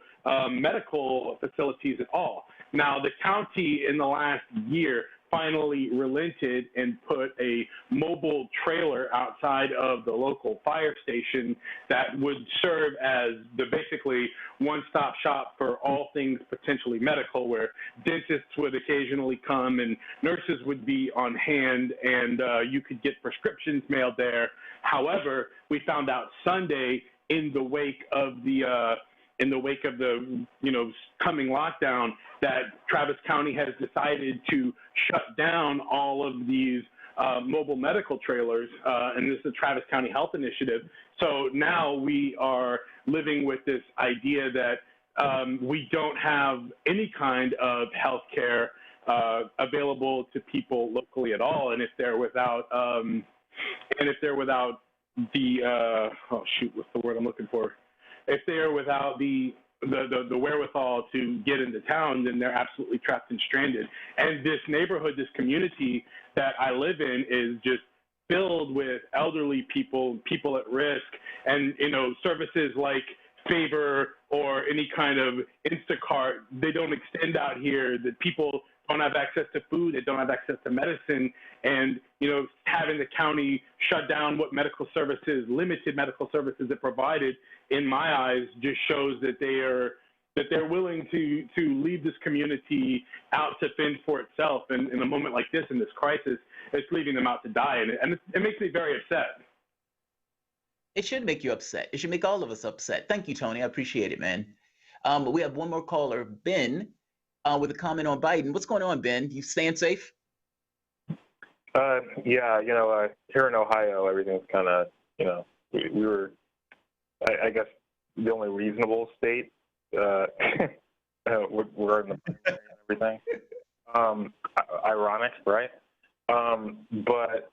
medical facilities at all. Now, the county in the last year finally relented and put a mobile trailer outside of the local fire station that would serve as the basically one-stop shop for all things potentially medical, where dentists would occasionally come and nurses would be on hand, and you could get prescriptions mailed there. However, we found out Sunday, in the wake of the coming lockdown, that Travis County has decided to shut down all of these mobile medical trailers, and this is the Travis County Health Initiative. So now we are living with this idea that we don't have any kind of health care available to people locally at all, and if they're without the what's the word I'm looking for? If they are without the wherewithal to get into town, then they're absolutely trapped and stranded. And this neighborhood, this community that I live in, is just filled with elderly people, people at risk, and services like Favor or any kind of Instacart, they don't extend out here. That people don't have access to food, they don't have access to medicine, and having the county shut down what medical services, limited medical services it provided, in my eyes, just shows that they're willing to leave this community out to fend for itself. And in a moment like this, in this crisis, it's leaving them out to die, and it makes me very upset. It should make you upset. It should make all of us upset. Thank you, Tony. I appreciate it, man. We have one more caller, Ben, with a comment on Biden. What's going on, Ben? You staying safe? Yeah, here in Ohio, everything's kind of, we were, I guess, the only reasonable state. We're in the primary and everything. Ironic, right? But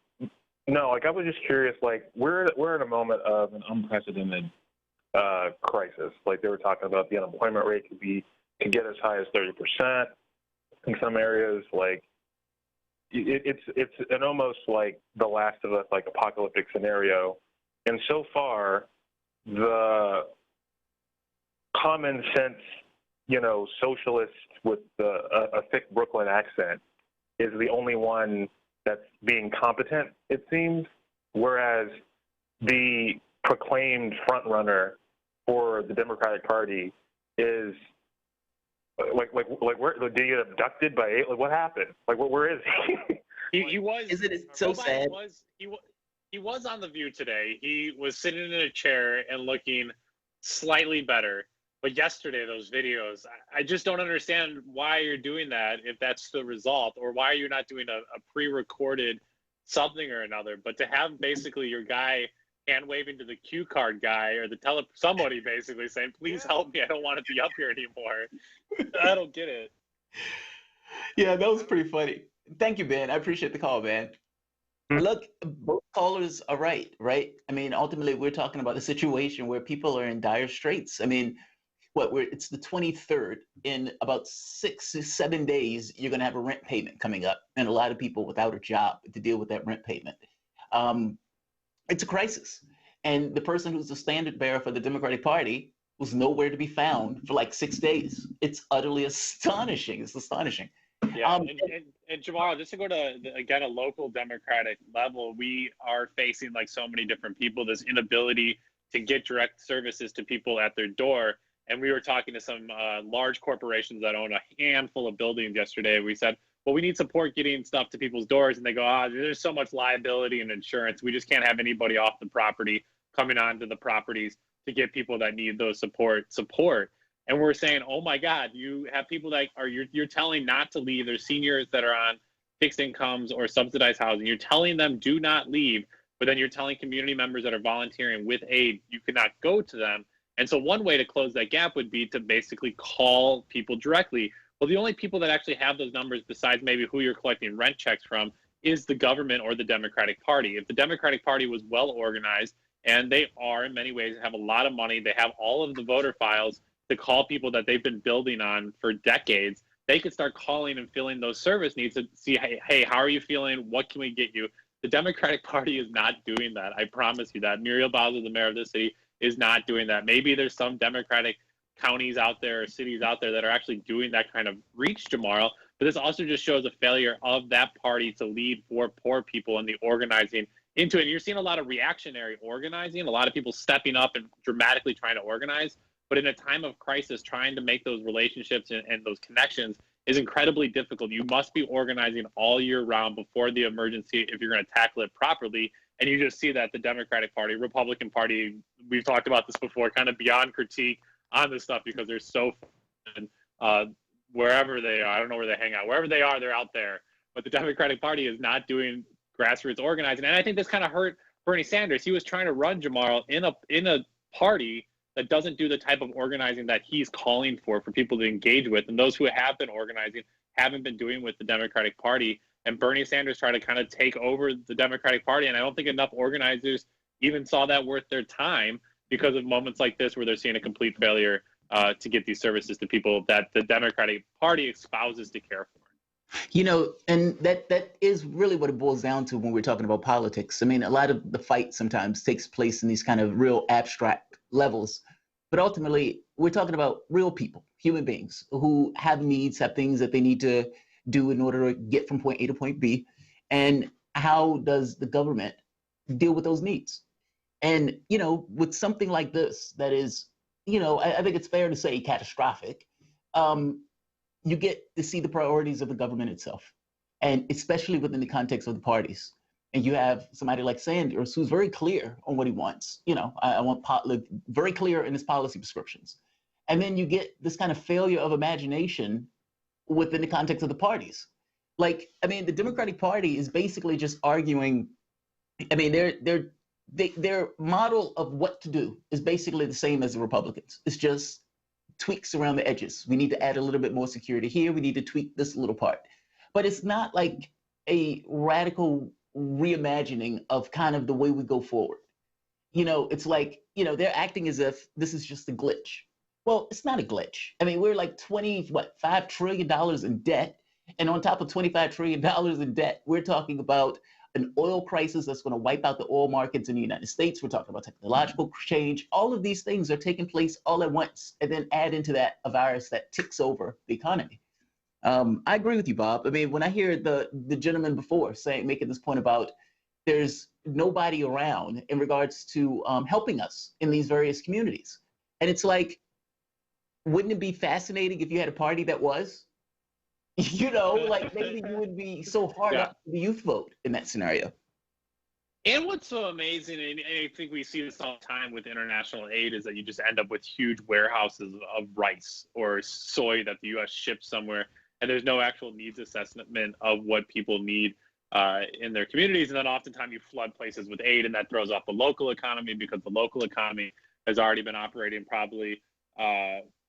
no, I was just curious. We're in a moment of an unprecedented crisis. They were talking about the unemployment rate could get as high as 30% in some areas. It's an almost like The Last of Us, apocalyptic scenario. And so far, the common sense, socialist with a thick Brooklyn accent is the only one that's being competent, it seems, whereas the proclaimed front runner for the Democratic Party is where did he get abducted by what happened? Where is he? He was. Isn't it so sad? He was on The View today. He was sitting in a chair and looking slightly better. But yesterday, those videos, I just don't understand why you're doing that if that's the result, or why you're not doing a pre-recorded something or another. But to have basically your guy hand waving to the cue card guy or somebody basically saying, "Please help me, I don't want to be up here anymore." I don't get it. Yeah, that was pretty funny. Thank you, Ben. I appreciate the call, man. Look, both callers are right? I mean, ultimately, we're talking about a situation where people are in dire straits. I mean, it's the 23rd. In about 6 to 7 days, you're going to have a rent payment coming up, and a lot of people without a job to deal with that rent payment. It's a crisis. And the person who's the standard bearer for the Democratic Party was nowhere to be found for 6 days. It's utterly astonishing. It's astonishing. Yeah, and Jamal, just to go to, again, a local Democratic level, we are facing, so many different people, this inability to get direct services to people at their door. And we were talking to some large corporations that own a handful of buildings yesterday. We said, well, we need support getting stuff to people's doors. And they go, there's so much liability and insurance. We just can't have anybody off the property coming onto the properties to get people that need those support. And we're saying, oh my God, you have people that you're telling not to leave. There's seniors that are on fixed incomes or subsidized housing. You're telling them do not leave, but then you're telling community members that are volunteering with aid, you cannot go to them. And so one way to close that gap would be to basically call people directly. Well, the only people that actually have those numbers, besides maybe who you're collecting rent checks from, is the government or the Democratic Party. If the Democratic Party was well organized, and they are in many ways, have a lot of money, they have all of the voter files to call people that they've been building on for decades, they could start calling and filling those service needs to see, hey, how are you feeling? What can we get you? The Democratic Party is not doing that. I promise you that. Muriel Bowser, the mayor of this city, is not doing that. Maybe there's some Democratic counties out there or cities out there that are actually doing that kind of reach tomorrow. But this also just shows a failure of that party to lead for poor people and the organizing into it. And you're seeing a lot of reactionary organizing, a lot of people stepping up and dramatically trying to organize. But in a time of crisis, trying to make those relationships and those connections is incredibly difficult. You must be organizing all year round before the emergency if you're going to tackle it properly. And you just see that the Democratic Party, Republican Party, we've talked about this before, kind of beyond critique on this stuff because they're so wherever they are. I don't know where they hang out. Wherever they are, they're out there. But the Democratic Party is not doing grassroots organizing. And I think this kind of hurt Bernie Sanders. He was trying to run Jamal in a party that doesn't do the type of organizing that he's calling for people to engage with. And those who have been organizing haven't been doing with the Democratic Party. And Bernie Sanders tried to kind of take over the Democratic Party. And I don't think enough organizers even saw that worth their time because of moments like this where they're seeing a complete failure to get these services to people that the Democratic Party espouses to care for. You know, and that is really what it boils down to when we're talking about politics. I mean, a lot of the fight sometimes takes place in these kind of real abstract levels, but ultimately we're talking about real people, human beings who have needs, have things that they need to do in order to get from point A to point B. And how does the government deal with those needs? And, you know, with something like this, that is, you know, I think it's fair to say catastrophic, you get to see the priorities of the government itself, and especially within the context of the parties. And you have somebody like Sanders who's very clear on what he wants. You know, I want very clear in his policy prescriptions. And then you get this kind of failure of imagination within the context of the parties. Like, I mean, the Democratic Party is basically just arguing. I mean, their model of what to do is basically the same as the Republicans. It's just tweaks around the edges. We need to add a little bit more security here. We need to tweak this little part. But it's not like a radical reimagining of kind of the way we go forward. You know, it's like, you know, they're acting as if this is just a glitch. Well, it's not a glitch. I mean, we're like $5 trillion in debt. And on top of $25 trillion in debt, we're talking about an oil crisis that's going to wipe out the oil markets in the United States. We're talking about technological change. All of these things are taking place all at once, and then add into that a virus that ticks over the economy. I agree with you, Bob. I mean, when I hear the gentleman before making this point about there's nobody around in regards to helping us in these various communities. And it's like, wouldn't it be fascinating if you had a party that was? You know, like maybe you would be so hard up for the youth vote in that scenario. And what's so amazing, and I think we see this all the time with international aid, is that you just end up with huge warehouses of rice or soy that the U.S. ships somewhere, and there's no actual needs assessment of what people need in their communities. And then oftentimes you flood places with aid, and that throws off the local economy because the local economy has already been operating probably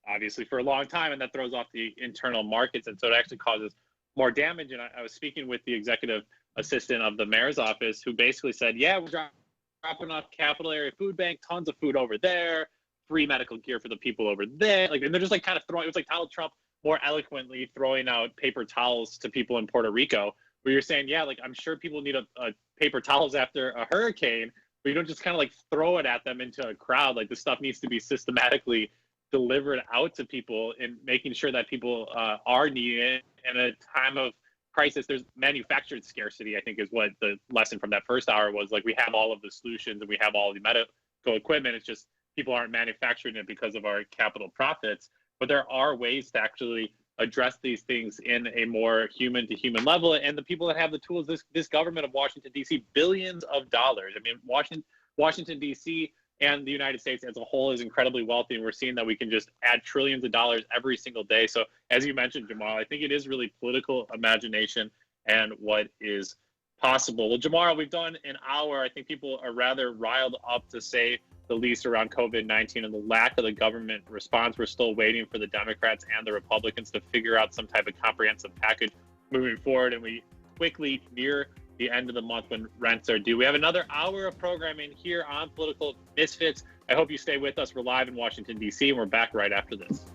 obviously for a long time, and that throws off the internal markets. And so it actually causes more damage. And I was speaking with the executive assistant of the mayor's office who basically said, yeah, we're dropping off Capital Area Food Bank, tons of food over there, free medical gear for the people over there. Like, and they're just like kind of throwing, it was like Donald Trump more eloquently throwing out paper towels to people in Puerto Rico, where you're saying, yeah, like I'm sure people need a paper towels after a hurricane, but you don't just kind of like throw it at them into a crowd. Like, this stuff needs to be systematically delivered out to people and making sure that people are needing it. In a time of crisis, there's manufactured scarcity, I think, is what the lesson from that first hour was. Like, we have all of the solutions and we have all the medical equipment. It's just people aren't manufacturing it because of our capital profits. But there are ways to actually address these things in a more human to human level. And the people that have the tools, this government of Washington, D.C., billions of dollars. I mean, Washington, D.C., and the United States as a whole is incredibly wealthy, and we're seeing that we can just add trillions of dollars every single day. So as you mentioned, Jamal, I think it is really political imagination and what is possible. Well, Jamal, we've done an hour. I think people are rather riled up, to say the least, around COVID-19 and the lack of the government response. We're still waiting for the Democrats and the Republicans to figure out some type of comprehensive package moving forward, and we quickly near the end of the month when rents are due. We have another hour of programming here on Political Misfits. I hope you stay with us. We're live in Washington, D.C., and we're back right after this.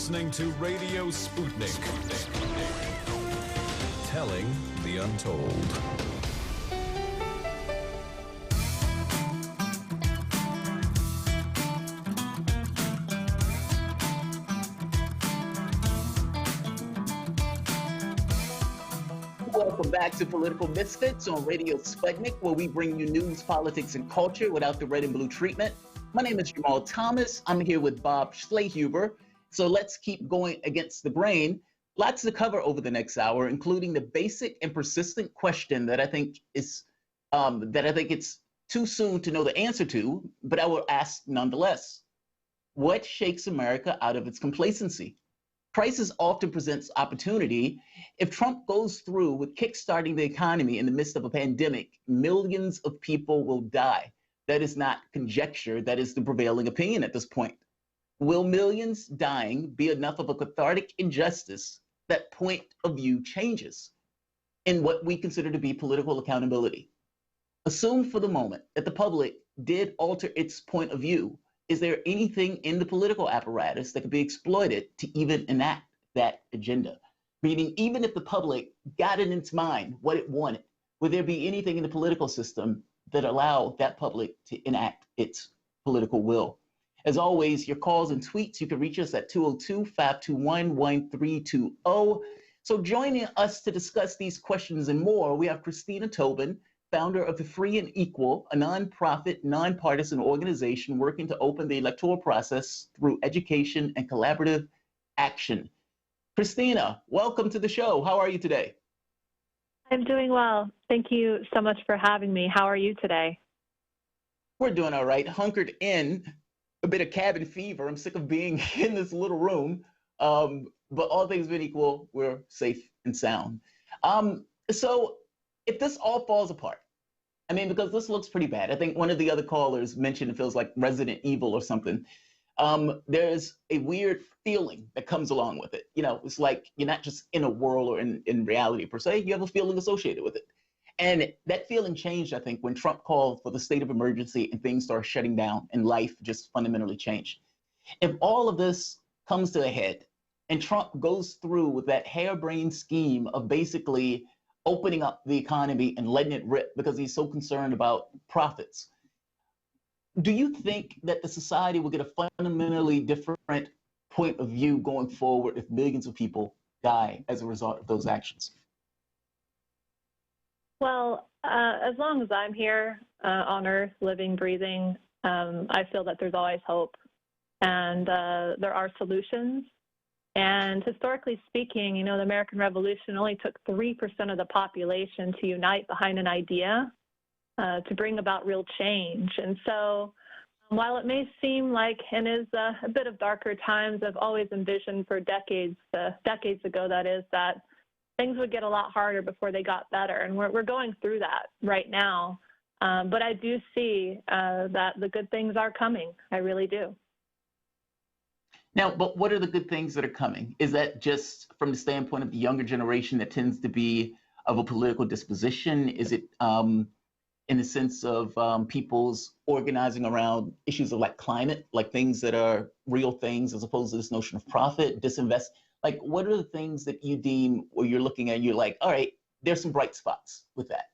listening to Radio Sputnik. Telling the untold. Welcome back to Political Misfits on Radio Sputnik, where we bring you news, politics, and culture without the red and blue treatment. My name is Jamal Thomas. I'm here with Bob Schlehuber. So let's keep going against the grain. Lots to cover over the next hour, including the basic and persistent question that I think it's too soon to know the answer to, but I will ask nonetheless. What shakes America out of its complacency? Crisis often presents opportunity. If Trump goes through with kickstarting the economy in the midst of a pandemic, millions of people will die. That is not conjecture. That is the prevailing opinion at this point. Will millions dying be enough of a cathartic injustice that point of view changes in what we consider to be political accountability? Assume for the moment that the public did alter its point of view. Is there anything in the political apparatus that could be exploited to even enact that agenda? Meaning, even if the public got in its mind what it wanted, would there be anything in the political system that allow that public to enact its political will? As always, your calls and tweets, you can reach us at 202-521-1320. So joining us to discuss these questions and more, we have Christina Tobin, founder of the Free and Equal, a nonprofit, nonpartisan organization working to open the electoral process through education and collaborative action. Christina, welcome to the show. How are you today? I'm doing well. Thank you so much for having me. How are you today? We're doing all right, hunkered in, a bit of cabin fever. I'm sick of being in this little room, but all things being equal, we're safe and sound. So if this all falls apart, I mean, because this looks pretty bad. I think one of the other callers mentioned it feels like Resident Evil or something. There's a weird feeling that comes along with it. You know, it's like you're not just in a world or in reality per se, you have a feeling associated with it. And that feeling changed, I think, when Trump called for the state of emergency and things started shutting down and life just fundamentally changed. If all of this comes to a head and Trump goes through with that harebrained scheme of basically opening up the economy and letting it rip because he's so concerned about profits, do you think that the society will get a fundamentally different point of view going forward if millions of people die as a result of those actions? Well, as long as I'm here on Earth, living, breathing, I feel that there's always hope, and there are solutions. And historically speaking, you know, the American Revolution only took 3% of the population to unite behind an idea to bring about real change. And so while it may seem like and is a bit of darker times, I've always envisioned for decades ago, that is, that things would get a lot harder before they got better. And we're going through that right now. But I do see that the good things are coming. I really do. Now, but what are the good things that are coming? Is that just from the standpoint of the younger generation that tends to be of a political disposition? Is it in the sense of people's organizing around issues of like climate, like things that are real things as opposed to this notion of profit, disinvest? Like, what are the things that you deem or you're looking at, you're like, all right, there's some bright spots with that?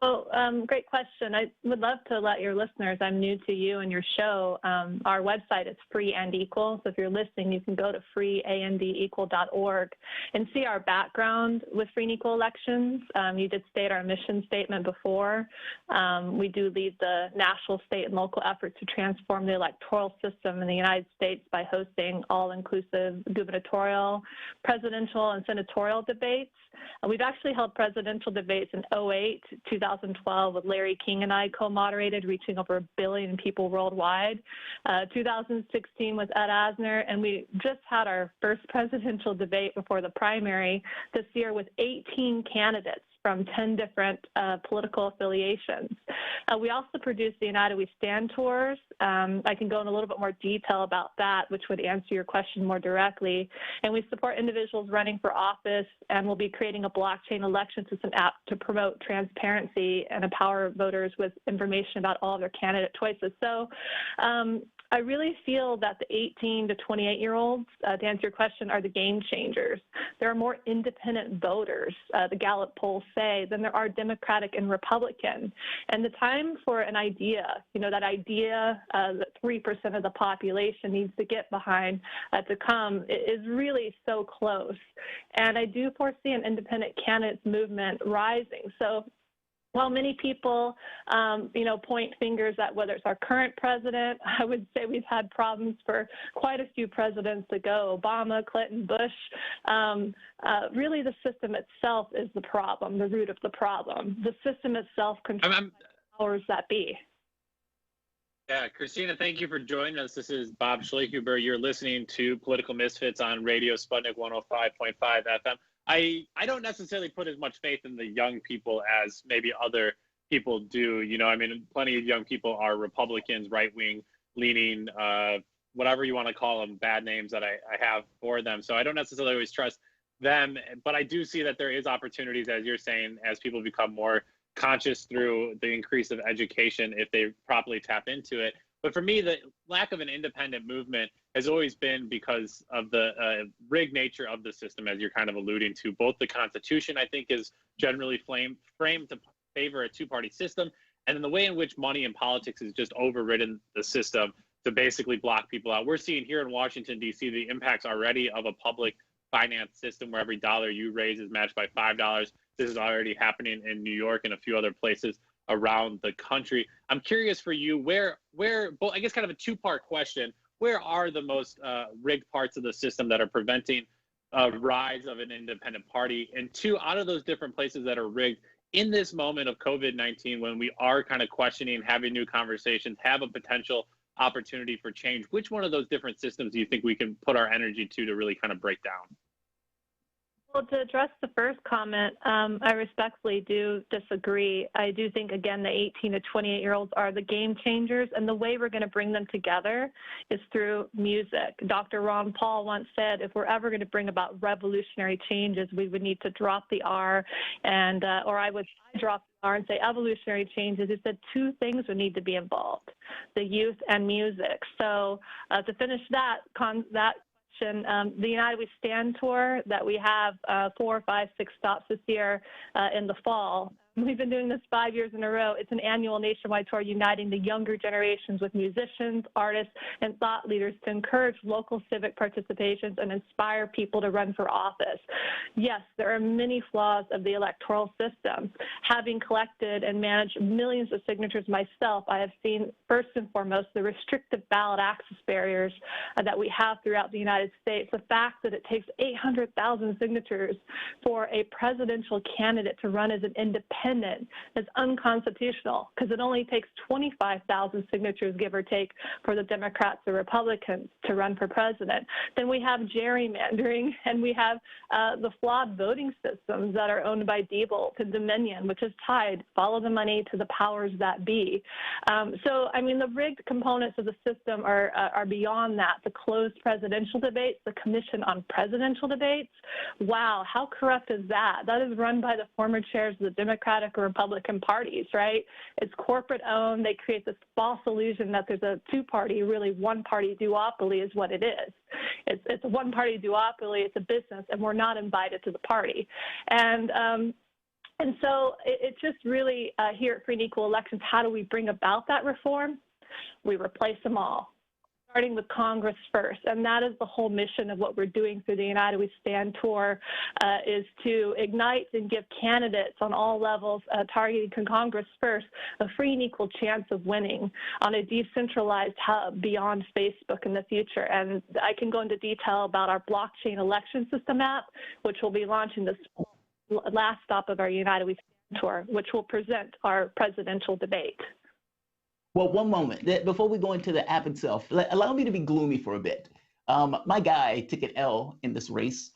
Well, great question. I would love to let your listeners, I'm new to you and your show, our website is Free and Equal. So if you're listening, you can go to freeandequal.org and see our background with free and equal elections. You did state our mission statement before. We do lead the national, state, and local efforts to transform the electoral system in the United States by hosting all-inclusive gubernatorial, presidential, and senatorial debates. We've actually held presidential debates in 2008, 2012 with Larry King and I co-moderated, reaching over 1 billion people worldwide. 2016 with Ed Asner, and we just had our first presidential debate before the primary this year with 18 candidates from 10 different political affiliations. We also produce the United We Stand tours. I can go in a little bit more detail about that, which would answer your question more directly. And we support individuals running for office, and we'll be creating a blockchain election system app to promote transparency and empower voters with information about all of their candidate choices. So I really feel that the 18 to 28-year-olds, to answer your question, are the game changers. There are more independent voters, the Gallup polls say, than there are Democratic and Republican. And the time for an idea, that idea that 3% of the population needs to get behind to come is really so close. And I do foresee an independent candidates movement rising. So while many people, point fingers at whether it's our current president, I would say we've had problems for quite a few presidents ago, Obama, Clinton, Bush. Really, the system itself is the problem, the root of the problem. The system itself controls the powers that be. Yeah, Christina, thank you for joining us. This is Bob Schleichuber. You're listening to Political Misfits on Radio Sputnik 105.5 FM. I don't necessarily put as much faith in the young people as maybe other people do. Plenty of young people are Republicans, right-wing leaning, whatever you want to call them, bad names that I have for them. So I don't necessarily always trust them, but I do see that there is opportunities, as you're saying, as people become more conscious through the increase of education if they properly tap into it. But for me, the lack of an independent movement has always been because of the rigged nature of the system, as you're kind of alluding to. Both the Constitution, I think, is generally framed to favor a two-party system, and then the way in which money and politics has just overridden the system to basically block people out. We're seeing here in Washington, D.C., the impacts already of a public finance system where every dollar you raise is matched by $5. This is already happening in New York and a few other places around the country. I'm curious for you, where, I guess kind of a two-part question, where are the most rigged parts of the system that are preventing a rise of an independent party? And two, out of those different places that are rigged, in this moment of COVID-19, when we are kind of questioning, having new conversations, have a potential opportunity for change, which one of those different systems do you think we can put our energy to really kind of break down? Well, to address the first comment, I respectfully do disagree. I do think, again, the 18 to 28-year-olds are the game changers, and the way we're going to bring them together is through music. Dr. Ron Paul once said, if we're ever going to bring about revolutionary changes, we would need to drop the R, and or I would drop the R and say evolutionary changes. He said two things would need to be involved, the youth and music. So to finish that the United We Stand tour that we have 4, 5, 6 stops this year in the fall. We've been doing this 5 years in a row. It's an annual nationwide tour uniting the younger generations with musicians, artists, and thought leaders to encourage local civic participations and inspire people to run for office. Yes, there are many flaws of the electoral system. Having collected and managed millions of signatures myself, I have seen first and foremost the restrictive ballot access barriers that we have throughout the United States. The fact that it takes 800,000 signatures for a presidential candidate to run as an independent is unconstitutional because it only takes 25,000 signatures, give or take, for the Democrats or Republicans to run for president. Then we have gerrymandering, and we have the flawed voting systems that are owned by Diebold and Dominion, which is tied, follow the money, to the powers that be. So, I mean, the rigged components of the system are beyond that. The closed presidential debates, the Commission on Presidential Debates, wow, how corrupt is that? That is run by the former chairs of the Democratic or Republican parties, right? It's corporate owned. They create this false illusion that there's a two-party, really one-party duopoly is what it is. It's a one-party duopoly. It's a business, and we're not invited to the party. And so it just really, here at Free and Equal Elections, how do we bring about that reform? We replace them all, starting with Congress first. And that is the whole mission of what we're doing through the United We Stand tour, is to ignite and give candidates on all levels, targeting Congress first, a free and equal chance of winning on a decentralized hub beyond Facebook in the future. And I can go into detail about our blockchain election system app, which will be launching this last stop of our United We Stand tour, which will present our presidential debate. Well, one moment. Before we go into the app itself, allow me to be gloomy for a bit. My guy took an L in this race,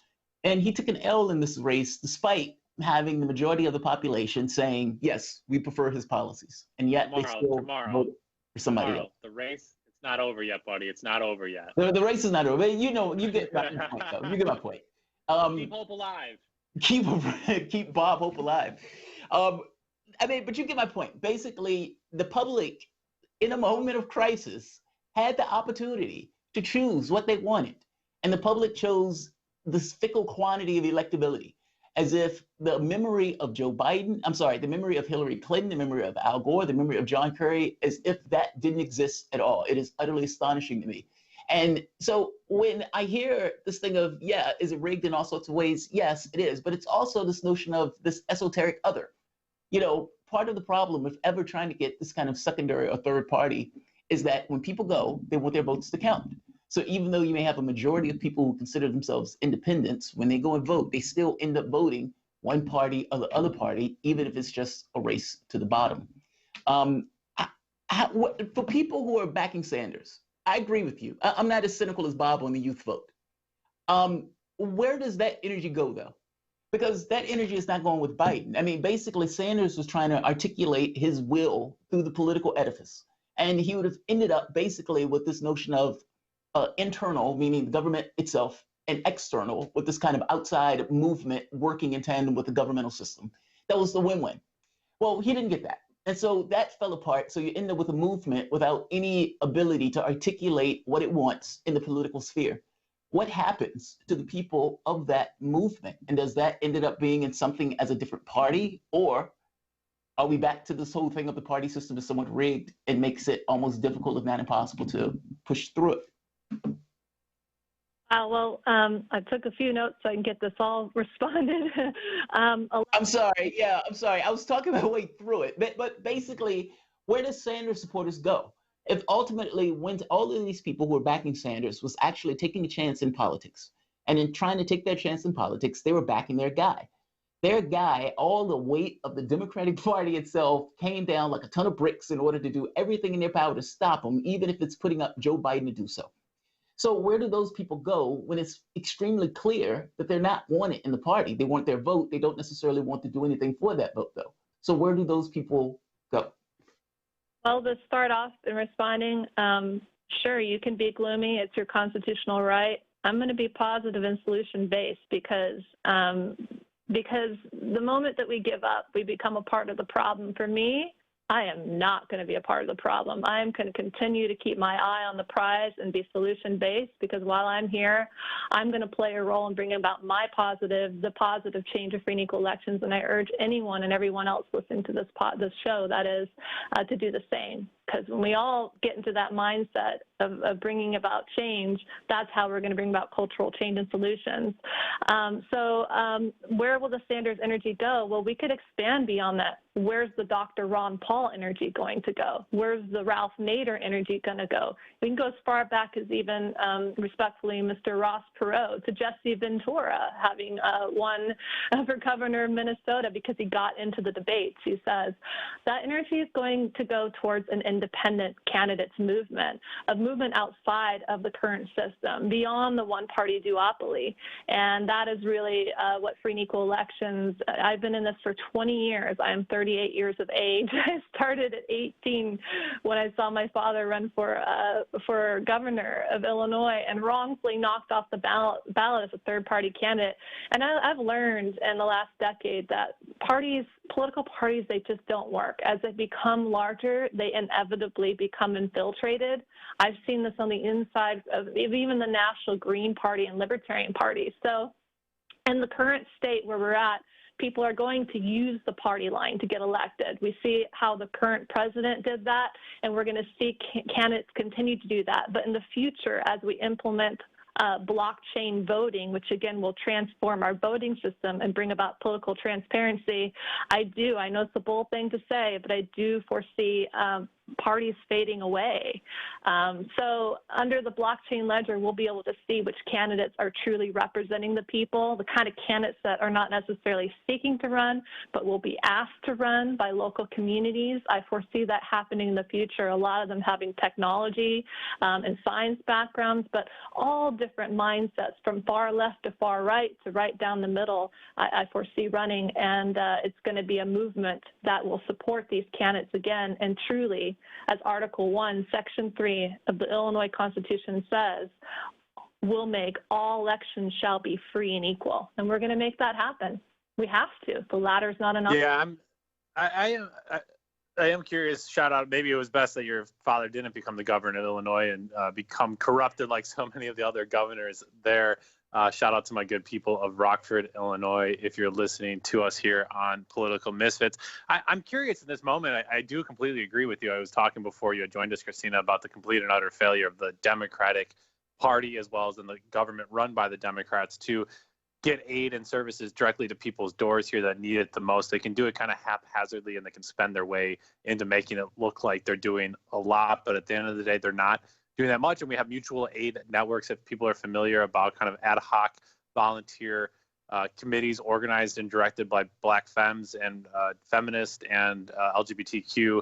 and he took an L in this race despite having the majority of the population saying, yes, we prefer his policies. And yet they still vote for somebody else. The race, it's not over yet, buddy. It's not over yet. The race is not over. But you get my point, though. You get my point. Keep hope alive. Keep Bob Hope alive. But you get my point. Basically, the public, in a moment of crisis, had the opportunity to choose what they wanted. And the public chose this fickle quantity of electability, as if the memory of Joe Biden, I'm sorry, the memory of Hillary Clinton, the memory of Al Gore, the memory of John Kerry, as if that didn't exist at all. It is utterly astonishing to me. And so when I hear this thing of, yeah, is it rigged in all sorts of ways? Yes, it is. But it's also this notion of this esoteric other. You know, part of the problem with ever trying to get this kind of secondary or third party is that when people go, they want their votes to count. So even though you may have a majority of people who consider themselves independents, when they go and vote, they still end up voting one party or the other party, even if it's just a race to the bottom. For people who are backing Sanders, I agree with you. I'm not as cynical as Bob on the youth vote. Where does that energy go, though? Because that energy is not going with Biden. I mean, basically, Sanders was trying to articulate his will through the political edifice. And he would have ended up basically with this notion of internal, meaning the government itself, and external, with this kind of outside movement working in tandem with the governmental system. That was the win-win. Well, he didn't get that. And so that fell apart. So you end up with a movement without any ability to articulate what it wants in the political sphere. What happens to the people of that movement? And does that ended up being in something as a different party? Or are we back to this whole thing of the party system is somewhat rigged and makes it almost difficult, if not impossible, to push through it? I took a few notes so I can get this all responded. I'm sorry. Yeah, I'm sorry. I was talking my way through it. But basically, where does Sanders supporters go? If ultimately, when all of these people who are backing Sanders was actually taking a chance in politics, and in trying to take their chance in politics, they were backing their guy. Their guy, all the weight of the Democratic Party itself came down like a ton of bricks in order to do everything in their power to stop him, even if it's putting up Joe Biden to do so. So where do those people go when it's extremely clear that they're not wanted in the party? They want their vote. They don't necessarily want to do anything for that vote, though. So where do those people go? Well, to start off in responding, sure, you can be gloomy. It's your constitutional right. I'm going to be positive and solution-based because the moment that we give up, we become a part of the problem. For me, I am not going to be a part of the problem. I am going to continue to keep my eye on the prize and be solution-based, because while I'm here, I'm going to play a role in bringing about the positive change of free and equal elections. And I urge anyone and everyone else listening to this show, that is, to do the same. Because when we all get into that mindset of bringing about change, that's how we're going to bring about cultural change and solutions. Where will the Sanders energy go? Well, we could expand beyond that. Where's the Dr. Ron Paul energy going to go? Where's the Ralph Nader energy going to go? We can go as far back as even, respectfully, Mr. Ross Perot, to Jesse Ventura having won for governor of Minnesota because he got into the debates. He says that energy is going to go towards an independent candidates movement, a movement outside of the current system, beyond the one-party duopoly. And that is really what free and equal elections, I've been in this for 20 years. I am 38 years of age. I started at 18 when I saw my father run for governor of Illinois and wrongfully knocked off the ballot as a third-party candidate. And I've learned in the last decade that political parties, they just don't work. As they become larger, they inevitably become infiltrated. I've seen this on the inside of even the National Green Party and Libertarian Party. So in the current state where we're at, people are going to use the party line to get elected. We see how the current president did that, and we're going to see candidates continue to do that. But in the future, as we implement blockchain voting, which again will transform our voting system and bring about political transparency, I know it's a bold thing to say, but I do foresee parties fading away. So under the blockchain ledger, we'll be able to see which candidates are truly representing the people, the kind of candidates that are not necessarily seeking to run, but will be asked to run by local communities. I foresee that happening in the future, a lot of them having technology and science backgrounds, but all different mindsets from far left to far right to right down the middle, I foresee running, and it's going to be a movement that will support these candidates again, and truly, as Article 1, Section 3 of the Illinois Constitution says, will make all elections shall be free and equal. And we're going to make that happen. We have to. The ladder's not enough. Yeah, am curious, shout out, maybe it was best that your father didn't become the governor of Illinois and become corrupted like so many of the other governors there. Shout out to my good people of Rockford, Illinois, if you're listening to us here on Political Misfits. I'm curious in this moment, I do completely agree with you. I was talking before you had joined us, Christina, about the complete and utter failure of the Democratic Party as well as in the government run by the Democrats to get aid and services directly to people's doors here that need it the most. They can do it kind of haphazardly and they can spend their way into making it look like they're doing a lot, but at the end of the day, they're not doing that much. And we have mutual aid networks, if people are familiar, about kind of ad hoc volunteer committees organized and directed by Black femmes and feminists and LGBTQ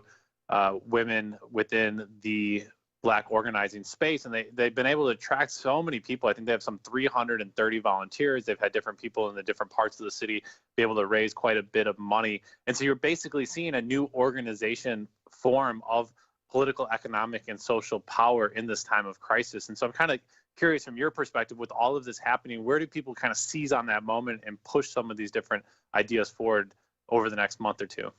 women within the Black organizing space, and they've been able to attract so many people. I think they have some 330 volunteers. They've had different people in the different parts of the city be able to raise quite a bit of money. And so you're basically seeing a new organization form of political, economic, and social power in this time of crisis. And so I'm kind of curious from your perspective, with all of this happening, where do people kind of seize on that moment and push some of these different ideas forward over the next month or two?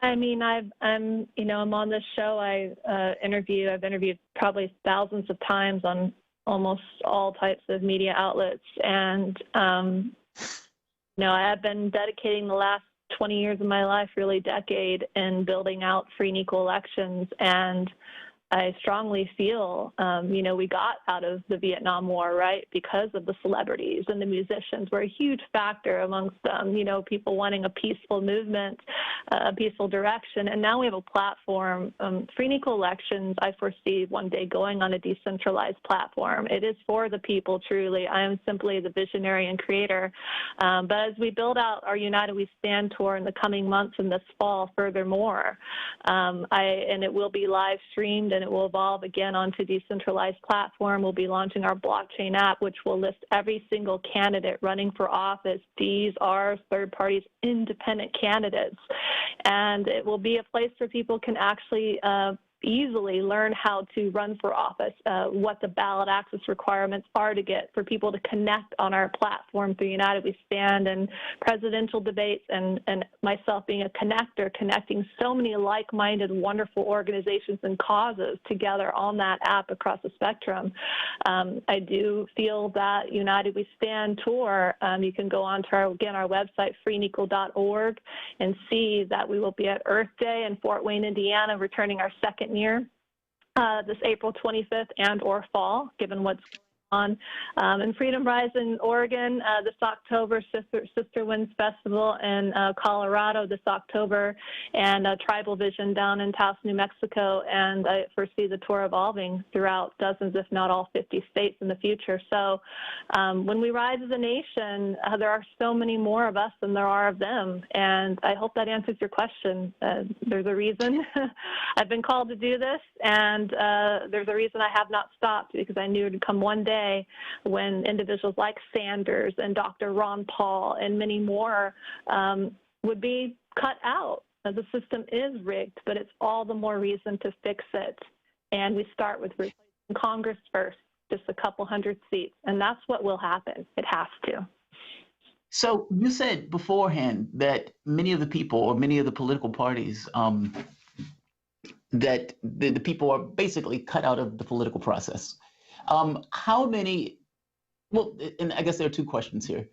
I mean, I'm on this show. I've interviewed probably thousands of times on almost all types of media outlets. And, I have been dedicating the last 20 years of my life, really decade, in building out free and equal elections. And I strongly feel, we got out of the Vietnam War, right, because of the celebrities and the musicians were a huge factor amongst them, people wanting a peaceful movement, a peaceful direction. And now we have a platform, free and equal elections, I foresee one day going on a decentralized platform. It is for the people, truly. I am simply the visionary and creator. But as we build out our United We Stand tour in the coming months and this fall, furthermore, and it will be live streamed and it will evolve again onto a decentralized platform. We'll be launching our blockchain app, which will list every single candidate running for office, Ds, Rs, third parties, independent candidates. And it will be a place where people can actually easily learn how to run for office, what the ballot access requirements are to get for people to connect on our platform through United We Stand and presidential debates, and myself being a connector, connecting so many like-minded, wonderful organizations and causes together on that app across the spectrum. I do feel that United We Stand tour, you can go on to our website, freeandequal.org, and see that we will be at Earth Day in Fort Wayne, Indiana, returning our second year this April 25th and or fall, given what's going on. And Freedom Rise in Oregon this October, Sister Winds Festival in Colorado this October, and Tribal Vision down in Taos, New Mexico. And I foresee the tour evolving throughout dozens, if not all 50 states in the future. So when we rise as a nation, there are so many more of us than there are of them. And I hope that answers your question. There's a reason I've been called to do this, and there's a reason I have not stopped, because I knew it would come one day when individuals like Sanders and Dr. Ron Paul and many more would be cut out. The system is rigged, but it's all the more reason to fix it. And we start with replacing Congress first, just a couple hundred seats, and that's what will happen. It has to. So you said beforehand that many of the people, or many of the political parties, that the people are basically cut out of the political process. How many, well, and I guess there are two questions here.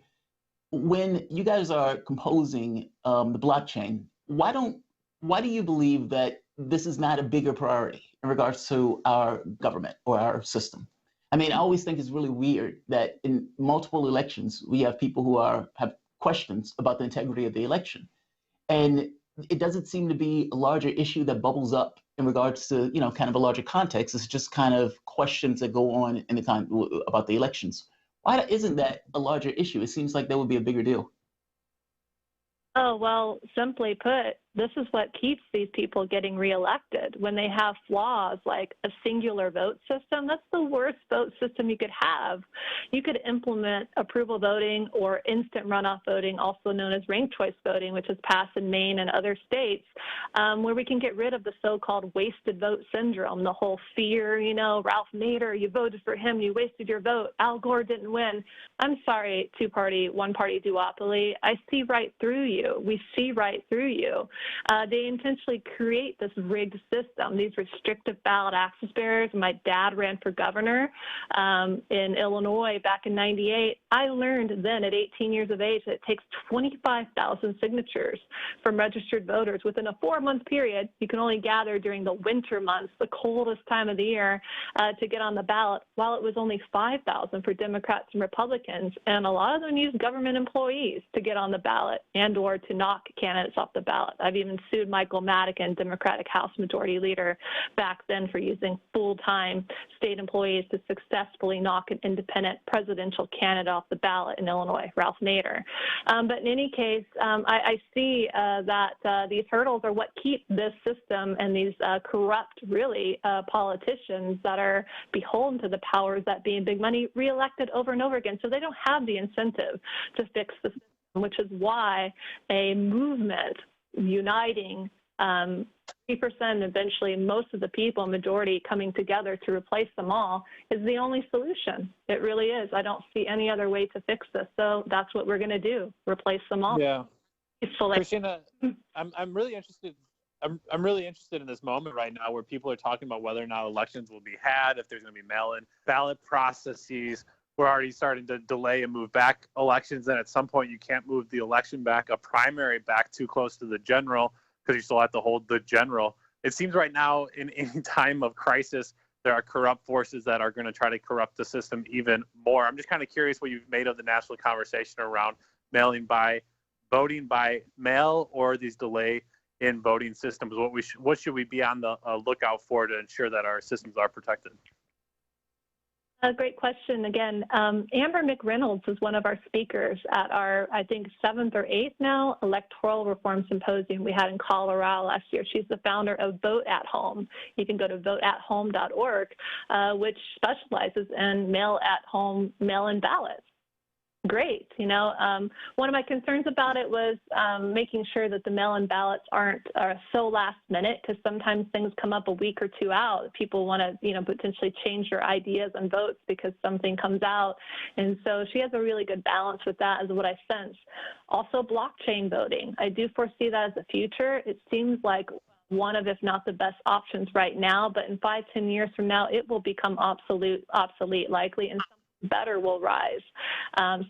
When you guys are composing the blockchain, why do you believe that this is not a bigger priority in regards to our government or our system? I mean, I always think it's really weird that in multiple elections, we have people who have questions about the integrity of the election. And it doesn't seem to be a larger issue that bubbles up in regards to, kind of a larger context. It's just kind of questions that go on in the time about the elections. Why isn't that a larger issue? It seems like that would be a bigger deal. Oh, well, simply put, this is what keeps these people getting reelected. When they have flaws like a singular vote system, that's the worst vote system you could have. You could implement approval voting or instant runoff voting, also known as ranked choice voting, which is passed in Maine and other states, where we can get rid of the so-called wasted vote syndrome, the whole fear, Ralph Nader, you voted for him, you wasted your vote, Al Gore didn't win. I'm sorry, two-party, one-party duopoly. I see right through you. We see right through you. They intentionally create this rigged system, these restrictive ballot access barriers. My dad ran for governor in Illinois back in '98. I learned then at 18 years of age that it takes 25,000 signatures from registered voters within a 4-month period. You can only gather during the winter months, the coldest time of the year, to get on the ballot, while it was only 5,000 for Democrats and Republicans. And a lot of them use government employees to get on the ballot and or to knock candidates off the ballot. I've even sued Michael Madigan, Democratic House Majority Leader, back then for using full-time state employees to successfully knock an independent presidential candidate off the ballot in Illinois, Ralph Nader. But in any case, I see that these hurdles are what keep this system and these corrupt, really, politicians that are beholden to the powers that be in big money reelected over and over again. So they don't have the incentive to fix the system, which is why a movement uniting 3% and eventually most of the people, majority, coming together to replace them all is the only solution. It really is. I don't see any other way to fix this. So that's what we're going to do, replace them all. Yeah. Christina, I'm really interested. I'm really interested in this moment right now where people are talking about whether or not elections will be had, if there's going to be mail-in ballot processes. We're already starting to delay and move back elections, and at some point you can't move the election back, a primary back too close to the general, because you still have to hold the general. It seems right now in any time of crisis, there are corrupt forces that are going to try to corrupt the system even more. I'm just kind of curious what you've made of the national conversation around voting by mail or these delay in voting systems. What should we be on the lookout for to ensure that our systems are protected? A great question. Again, Amber McReynolds is one of our speakers at our, I think, 7th or 8th now, Electoral Reform Symposium we had in Colorado last year. She's the founder of Vote at Home. You can go to voteathome.org, which specializes in mail-at-home, mail-in ballots. Great. You know, one of my concerns about it was making sure that the mail-in ballots aren't so last minute, because sometimes things come up a week or two out. People want to, you know, potentially change their ideas on votes because something comes out. And so she has a really good balance with that, is what I sense. Also, blockchain voting. I do foresee that as the future. It seems like one of, if not the best options right now, but in 5-10 years from now, it will become obsolete likely, and better will rise.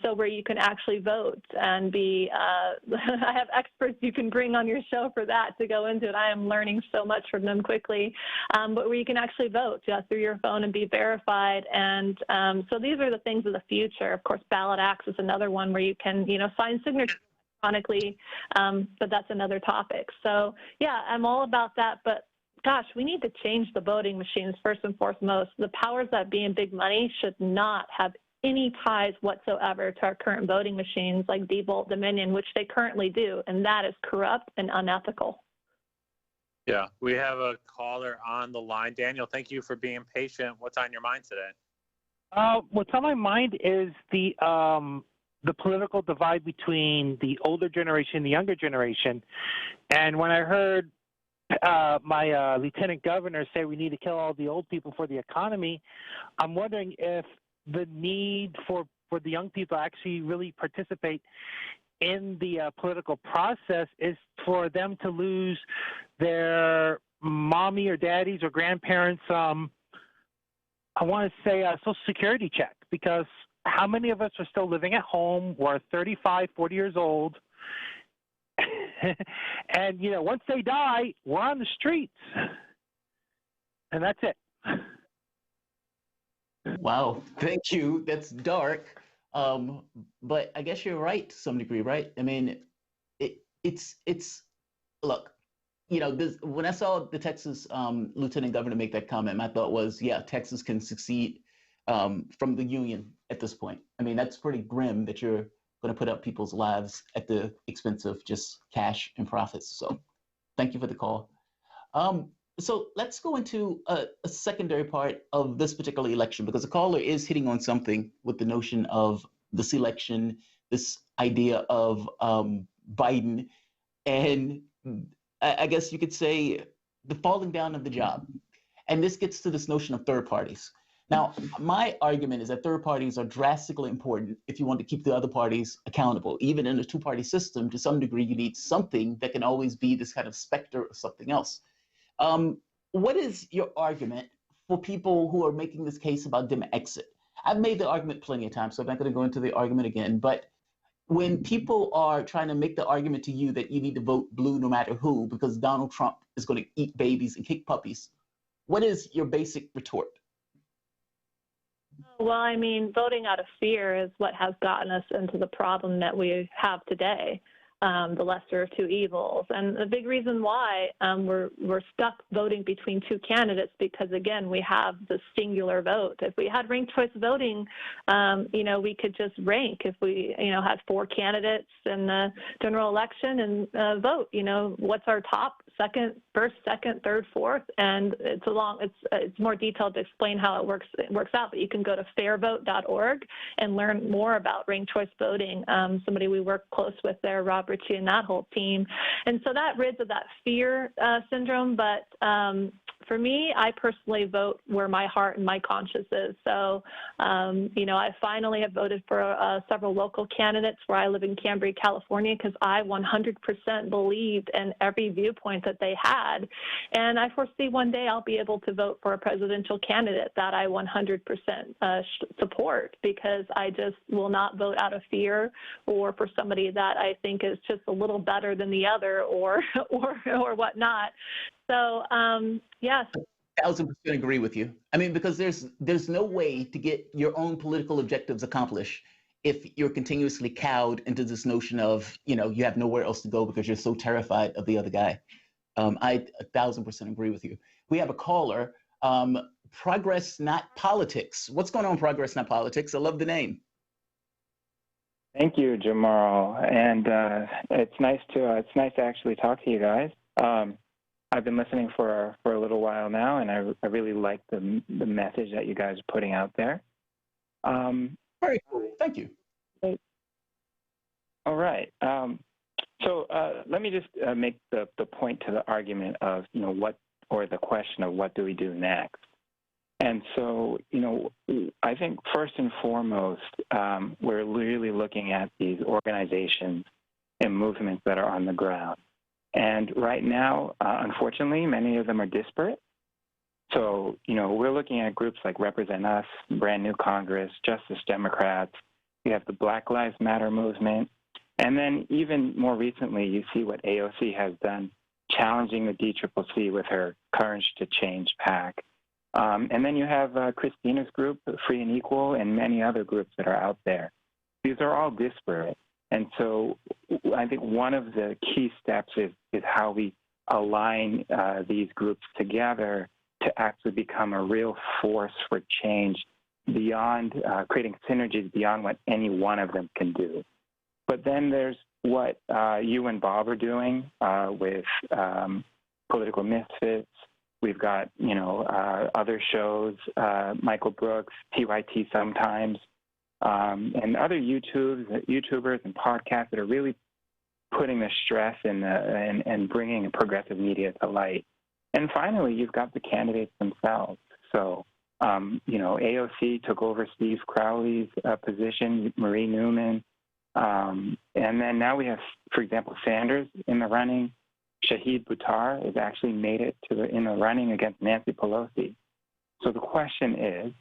So where you can actually vote and be, I have experts you can bring on your show for that to go into it. I am learning so much from them quickly, but where you can actually vote through your phone and be verified. And so these are the things of the future. Of course, ballot access, another one where you can, you know, sign signatures electronically, but that's another topic. So yeah, I'm all about that, but gosh, we need to change the voting machines first and foremost. The powers that be in big money should not have any ties whatsoever to our current voting machines like Default Dominion, which they currently do, and that is corrupt and unethical. Yeah, we have a caller on the line. Daniel, thank you for being patient. What's on your mind today? What's on my mind is the political divide between the older generation and the younger generation. And when I heard my lieutenant governor say we need to kill all the old people for the economy, I'm wondering if the need for the young people to actually really participate in the political process is for them to lose their mommy or daddies or grandparents, I want to say a Social Security check, because how many of us are still living at home? We're 35, 40 years old. And, you know, once they die, we're on the streets. And that's it. Wow. Thank you. That's dark. But I guess you're right to some degree, right? I mean, it's look, you know, when I saw the Texas lieutenant governor make that comment, my thought was, yeah, Texas can succeed from the union at this point. I mean, that's pretty grim that you're going to put up people's lives at the expense of just cash and profits. So thank you for the call. So let's go into a secondary part of this particular election, because the caller is hitting on something with the notion of this election, this idea of Biden, and I guess you could say the falling down of the job. And this gets to this notion of third parties. Now, my argument is that third parties are drastically important if you want to keep the other parties accountable. Even in a two-party system, to some degree, you need something that can always be this kind of specter of something else. What is your argument for people who are making this case about Dem exit? I've made the argument plenty of times, so I'm not going to go into the argument again. But when people are trying to make the argument to you that you need to vote blue no matter who because Donald Trump is going to eat babies and kick puppies, what is your basic retort? Well, I mean, voting out of fear is what has gotten us into the problem that we have today, the lesser of two evils. And the big reason why we're stuck voting between two candidates because, again, we have the singular vote. If we had ranked choice voting, we could just rank. If we, had four candidates in the general election and vote, what's our top, first, second, third, fourth, and it's more detailed to explain how it works out. But you can go to fairvote.org and learn more about ranked choice voting. Somebody we work close with there, Rob Ritchie, and that whole team, and so that rids of that fear syndrome. But for me, I personally vote where my heart and my conscience is. So, I finally have voted for several local candidates where I live in Cambria, California, because I 100% believed in every viewpoint that they had. And I foresee one day I'll be able to vote for a presidential candidate that I 100% support, because I just will not vote out of fear or for somebody that I think is just a little better than the other or whatnot. So, yes. 1,000% agree with you. I mean, because there's no way to get your own political objectives accomplished if you're continuously cowed into this notion of, you have nowhere else to go because you're so terrified of the other guy. I 1,000% agree with you. We have a caller, Progress Not Politics. What's going on, Progress Not Politics? I love the name. Thank you, Jamal. And it's nice to actually talk to you guys. I've been listening for a little while now, and I really like the message that you guys are putting out there. Very cool. Thank you. All right. So let me just make the point to the argument of the question of what do we do next. And so I think first and foremost we're really looking at these organizations and movements that are on the ground. And right now, unfortunately, many of them are disparate. So, we're looking at groups like Represent Us, Brand New Congress, Justice Democrats. We have the Black Lives Matter movement. And then even more recently, you see what AOC has done, challenging the DCCC with her Courage to Change PAC. And then you have Christina's group, Free and Equal, and many other groups that are out there. These are all disparate. And so I think one of the key steps is how we align these groups together to actually become a real force for change beyond creating synergies beyond what any one of them can do. But then there's what you and Bob are doing with Political Misfits. We've got, other shows, Michael Brooks, PYT Sometimes, and other YouTubers and podcasts that are really putting the stress and bringing progressive media to light. And finally, you've got the candidates themselves. So, AOC took over Steve Crowley's position, Marie Newman. And then now we have, for example, Sanders in the running. Shahid Buttar has actually made it in the running against Nancy Pelosi. So the question is,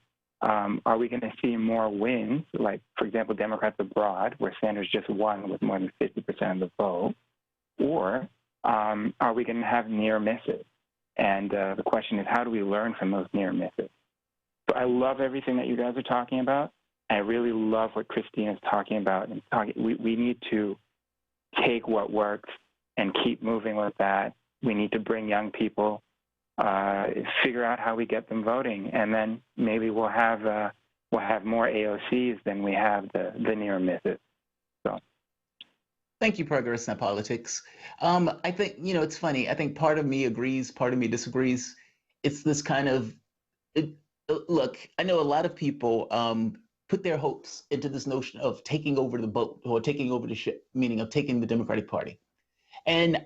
are we going to see more wins, like, for example, Democrats abroad, where Sanders just won with more than 50% of the vote, or are we going to have near misses? And the question is, how do we learn from those near misses? So I love everything that you guys are talking about. I really love what Christine is talking about. We need to take what works and keep moving with that. We need to bring young people, figure out how we get them voting, and then maybe we'll have more AOCs than we have the near misses. So, thank you, Progress Not Politics. I think it's funny. I think part of me agrees, part of me disagrees. It's this kind of look. I know a lot of people put their hopes into this notion of taking over the boat or taking over the ship, meaning of taking the Democratic Party. And,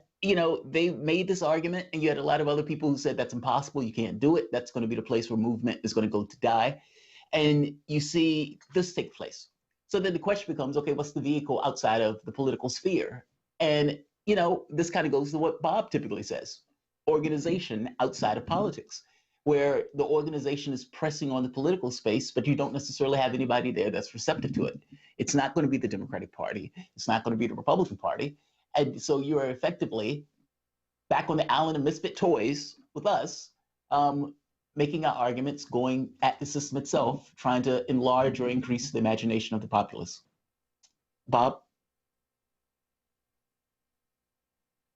they made this argument, and you had a lot of other people who said that's impossible, you can't do it, that's going to be the place where movement is going to go to die. And you see this take place. So then the question becomes, okay, what's the vehicle outside of the political sphere? And, this kind of goes to what Bob typically says, organization outside of politics, where the organization is pressing on the political space, but you don't necessarily have anybody there that's receptive to it. It's not going to be the Democratic Party. It's not going to be the Republican Party. And so you are effectively back on the Allen and Misfit toys with us, making our arguments, going at the system itself, trying to enlarge or increase the imagination of the populace. Bob?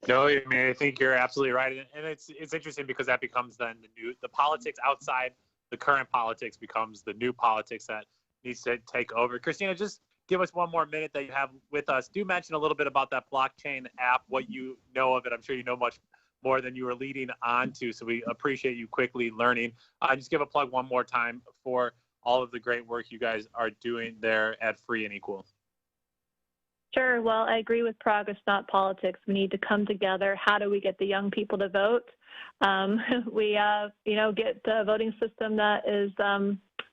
No, I mean, I think you're absolutely right, and it's interesting because that becomes then the politics outside the current politics becomes the new politics that needs to take over. Christina, just give us one more minute that you have with us. Do mention a little bit about that blockchain app, what you know of it. I'm sure you know much more than you were leading on to, so we appreciate you quickly learning. Just give a plug one more time for all of the great work you guys are doing there at Free and Equal. Sure. Well, I agree with progress, not politics. We need to come together. How do we get the young people to vote? We, get a voting system that is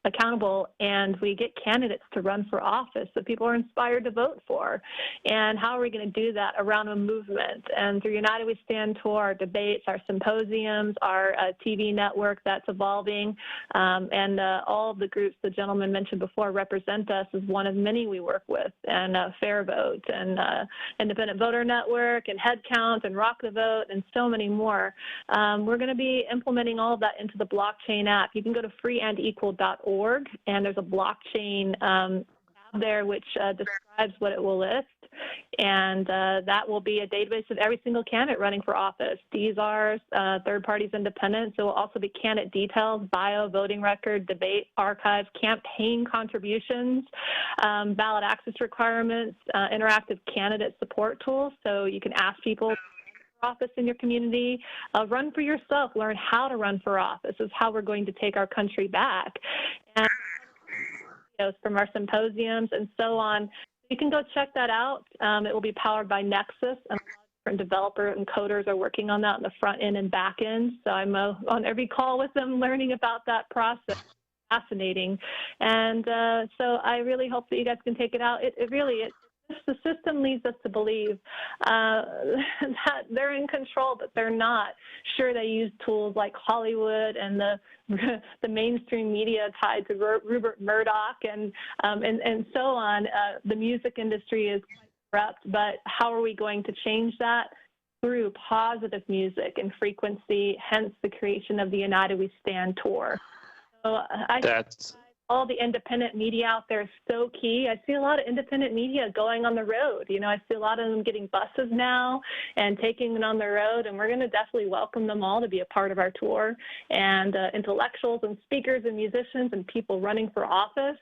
accountable, and we get candidates to run for office that people are inspired to vote for. And how are we going to do that around a movement? And through United We Stand Tour, our debates, our symposiums, our TV network that's evolving, and all of the groups the gentleman mentioned before represent us as one of many we work with, and Fair Vote, and Independent Voter Network, and Headcount, and Rock the Vote, and so many more. We're going to be implementing all of that into the blockchain app. You can go to freeandequal.org, and there's a blockchain tab there which describes what it will list. And that will be a database of every single candidate running for office. These are third parties independent. So it will also be candidate details, bio, voting record, debate archives, campaign contributions, ballot access requirements, interactive candidate support tools. So you can ask people office in your community, run for yourself, learn how to run for office. This is how we're going to take our country back. And from our symposiums and so on. You can go check that out. It will be powered by Nexus, and a lot of different developers and coders are working on that in the front end and back end. So I'm on every call with them learning about that process. Fascinating. And so I really hope that you guys can take it out. The system leads us to believe that they're in control, but they're not. Sure, they use tools like Hollywood and the mainstream media tied to Rupert Murdoch and so on. The music industry is corrupt, but how are we going to change that? Through positive music and frequency, hence the creation of the United We Stand tour. So all the independent media out there is so key. I see a lot of independent media going on the road. I see a lot of them getting buses now and taking them on the road, and we're going to definitely welcome them all to be a part of our tour, and intellectuals and speakers and musicians and people running for office.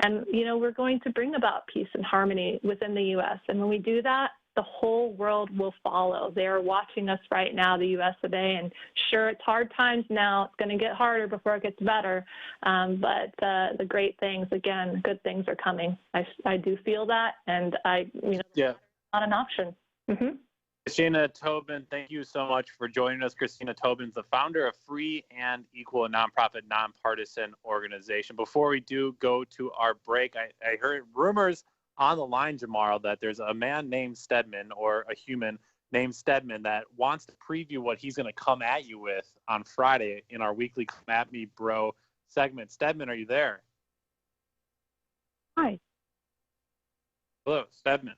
And, we're going to bring about peace and harmony within the U.S. And when we do that, the whole world will follow. They are watching us right now, the U.S. today, and sure, it's hard times now. It's going to get harder before it gets better, but the great things, again, good things are coming. I do feel that, and it's not an option. Mm-hmm. Christina Tobin, thank you so much for joining us. Christina Tobin's the founder of Free and Equal, a nonprofit, nonpartisan organization. Before we do go to our break, I heard rumors on the line, Jamal, that there's a man named Stedman, or a human named Stedman, that wants to preview what he's going to come at you with on Friday in our weekly Come At Me Bro segment. Stedman, are you there? Hi. Hello, Stedman.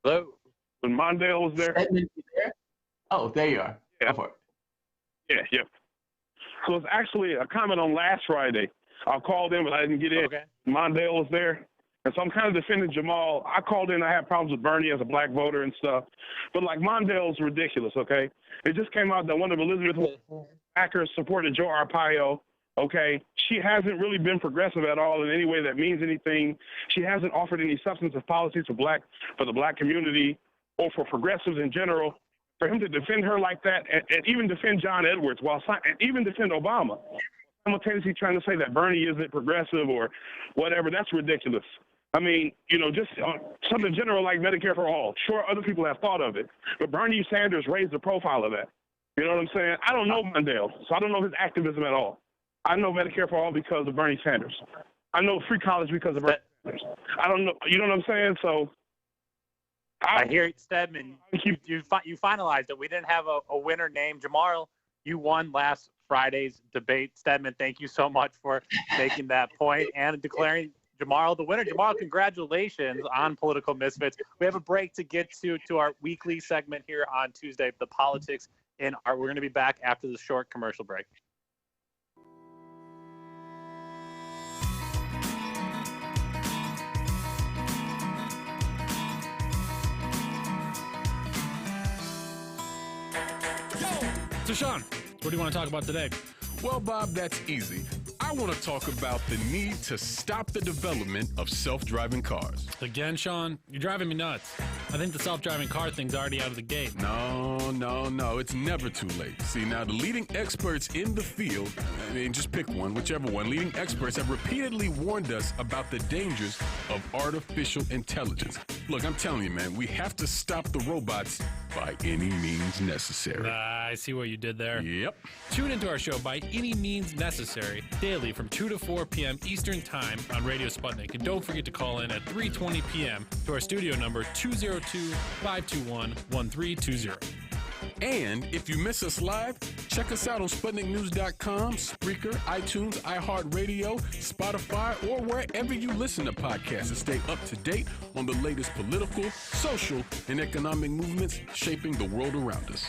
Hello. When Mondale was there. Stedman, you there? Oh, there you are. Yeah. Go for it. Yeah. So it's actually a comment on last Friday. I called in, but I didn't get in. Okay. Mondale was there. And so I'm kind of defending Jamal. I called in. I had problems with Bernie as a black voter and stuff. But, Mondale's ridiculous, okay? It just came out that one of Elizabeth backers supported Joe Arpaio, okay? She hasn't really been progressive at all in any way that means anything. She hasn't offered any substantive policies for the black community or for progressives in general. For him to defend her like that and even defend John Edwards and even defend Obama, simultaneously trying to say that Bernie isn't progressive or whatever, that's ridiculous. I mean, just something general like Medicare for all. Sure, other people have thought of it, but Bernie Sanders raised the profile of that. You know what I'm saying? I don't know Mondale, so I don't know his activism at all. I know Medicare for all because of Bernie Sanders. I know free college because of Bernie Sanders. I don't know. You know what I'm saying? So I hear it, Stedman. You finalized it. We didn't have a winner named. Jamal, you won last Friday's debate. Stedman, thank you so much for making that point and declaring Jamal the winner. Jamal, congratulations on Political Misfits. We have a break to get to our weekly segment here on Tuesday, the politics in art. We're going to be back after the short commercial break. So, Sean, what do you want to talk about today? Well, Bob, that's easy. I want to talk about the need to stop the development of self-driving cars. Again, Sean, you're driving me nuts. I think the self-driving car thing's already out of the gate. No. It's never too late. See, now the leading experts in the field, I mean, just pick one, whichever one, leading experts have repeatedly warned us about the dangers of artificial intelligence. Look, I'm telling you, man, we have to stop the robots by any means necessary. I see what you did there. Yep. Tune into our show By Any Means Necessary daily from 2 to 4 p.m. Eastern Time on Radio Sputnik. And don't forget to call in at 3:20 p.m. to our studio number 202-521-1320. And if you miss us live, check us out on SputnikNews.com, Spreaker, iTunes, iHeartRadio, Spotify, or wherever you listen to podcasts and stay up to date on the latest political, social, and economic movements shaping the world around us.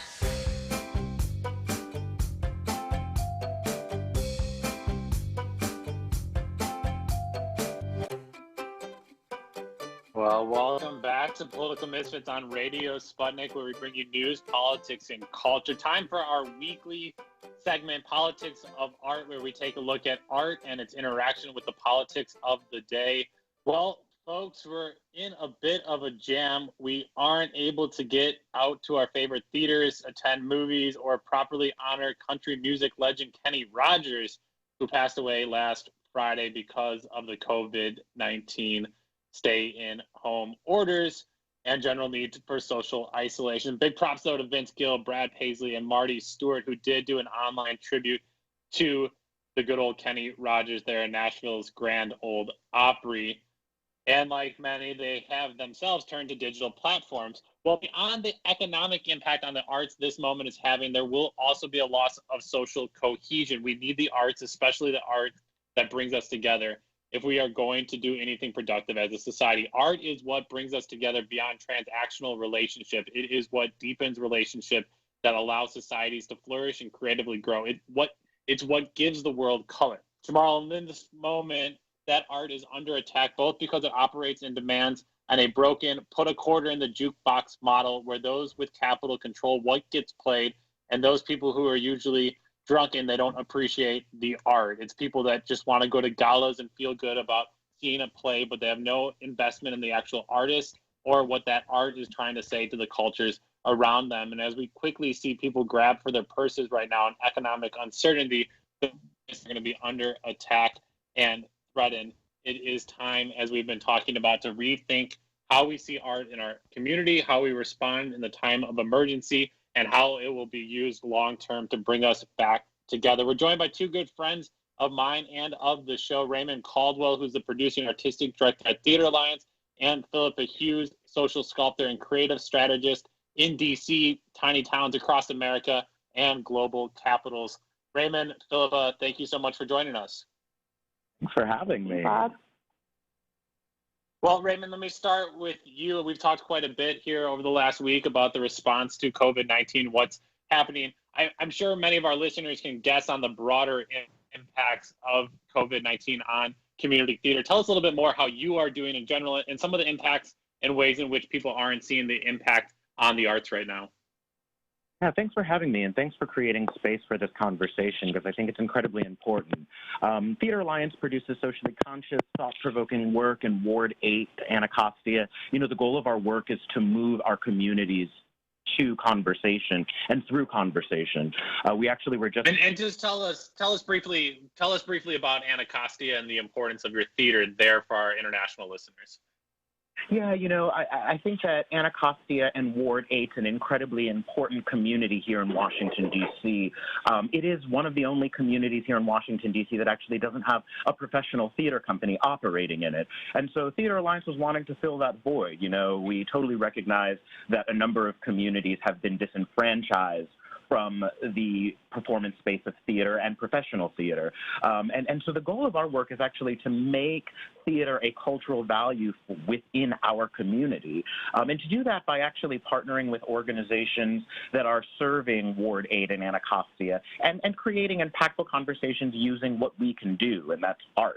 Well, welcome back to Political Misfits on Radio Sputnik, where we bring you news, politics, and culture. Time for our weekly segment, Politics of Art, where we take a look at art and its interaction with the politics of the day. Well, folks, we're in a bit of a jam. We aren't able to get out to our favorite theaters, attend movies, or properly honor country music legend Kenny Rogers, who passed away last Friday because of the COVID-19 stay-in-home orders and general need for social isolation. Big props, though, to Vince Gill, Brad Paisley, and Marty Stewart, who did do an online tribute to the good old Kenny Rogers there in Nashville's Grand Ole Opry. And like many, they have themselves turned to digital platforms. Well, beyond the economic impact on the arts this moment is having, there will also be a loss of social cohesion. We need the arts, especially the art that brings us together, if we are going to do anything productive as a society. Art is what brings us together beyond transactional relationship. It is what deepens relationship that allows societies to flourish and creatively grow. It's what gives the world color. Jamal, in this moment, that art is under attack, both because it operates and demands on a broken, put a quarter in the jukebox model, where those with capital control what gets played, and those people who are usually drunken, they don't appreciate the art. It's people that just want to go to galas and feel good about seeing a play, but they have no investment in the actual artist or what that art is trying to say to the cultures around them. And as we quickly see people grab for their purses right now in economic uncertainty, they're going to be under attack and threatened. It is time, as we've been talking about, to rethink how we see art in our community, how we respond in the time of emergency, and how it will be used long-term to bring us back together. We're joined by two good friends of mine and of the show, Raymond Caldwell, who's the producing artistic director at Theater Alliance, and Philippa Hughes, social sculptor and creative strategist in D.C., tiny towns across America, and global capitals. Raymond, Philippa, thank you so much for joining us. Thanks for having me. Well, Raymond, let me start with you. We've talked quite a bit here over the last week about the response to COVID-19, what's happening. I'm sure many of our listeners can guess on the broader impacts of COVID-19 on community theater. Tell us a little bit more how you are doing in general and some of the impacts and ways in which people aren't seeing the impact on the arts right now. Yeah, thanks for having me, and thanks for creating space for this conversation, because I think it's incredibly important. Theater Alliance produces socially conscious, thought-provoking work in Ward 8, Anacostia. You know, the goal of our work is to move our communities to conversation and through conversation. We actually were just and just tell us briefly about Anacostia and the importance of your theater there for our international listeners. Yeah, I think that Anacostia and Ward 8 is an incredibly important community here in Washington, D.C. It is one of the only communities here in Washington, D.C. that actually doesn't have a professional theater company operating in it. And so Theater Alliance was wanting to fill that void. We totally recognize that a number of communities have been disenfranchised from the performance space of theater and professional theater. And so the goal of our work is actually to make theater a cultural value within our community. And to do that by actually partnering with organizations that are serving Ward 8 and Anacostia and creating impactful conversations using what we can do, and that's art.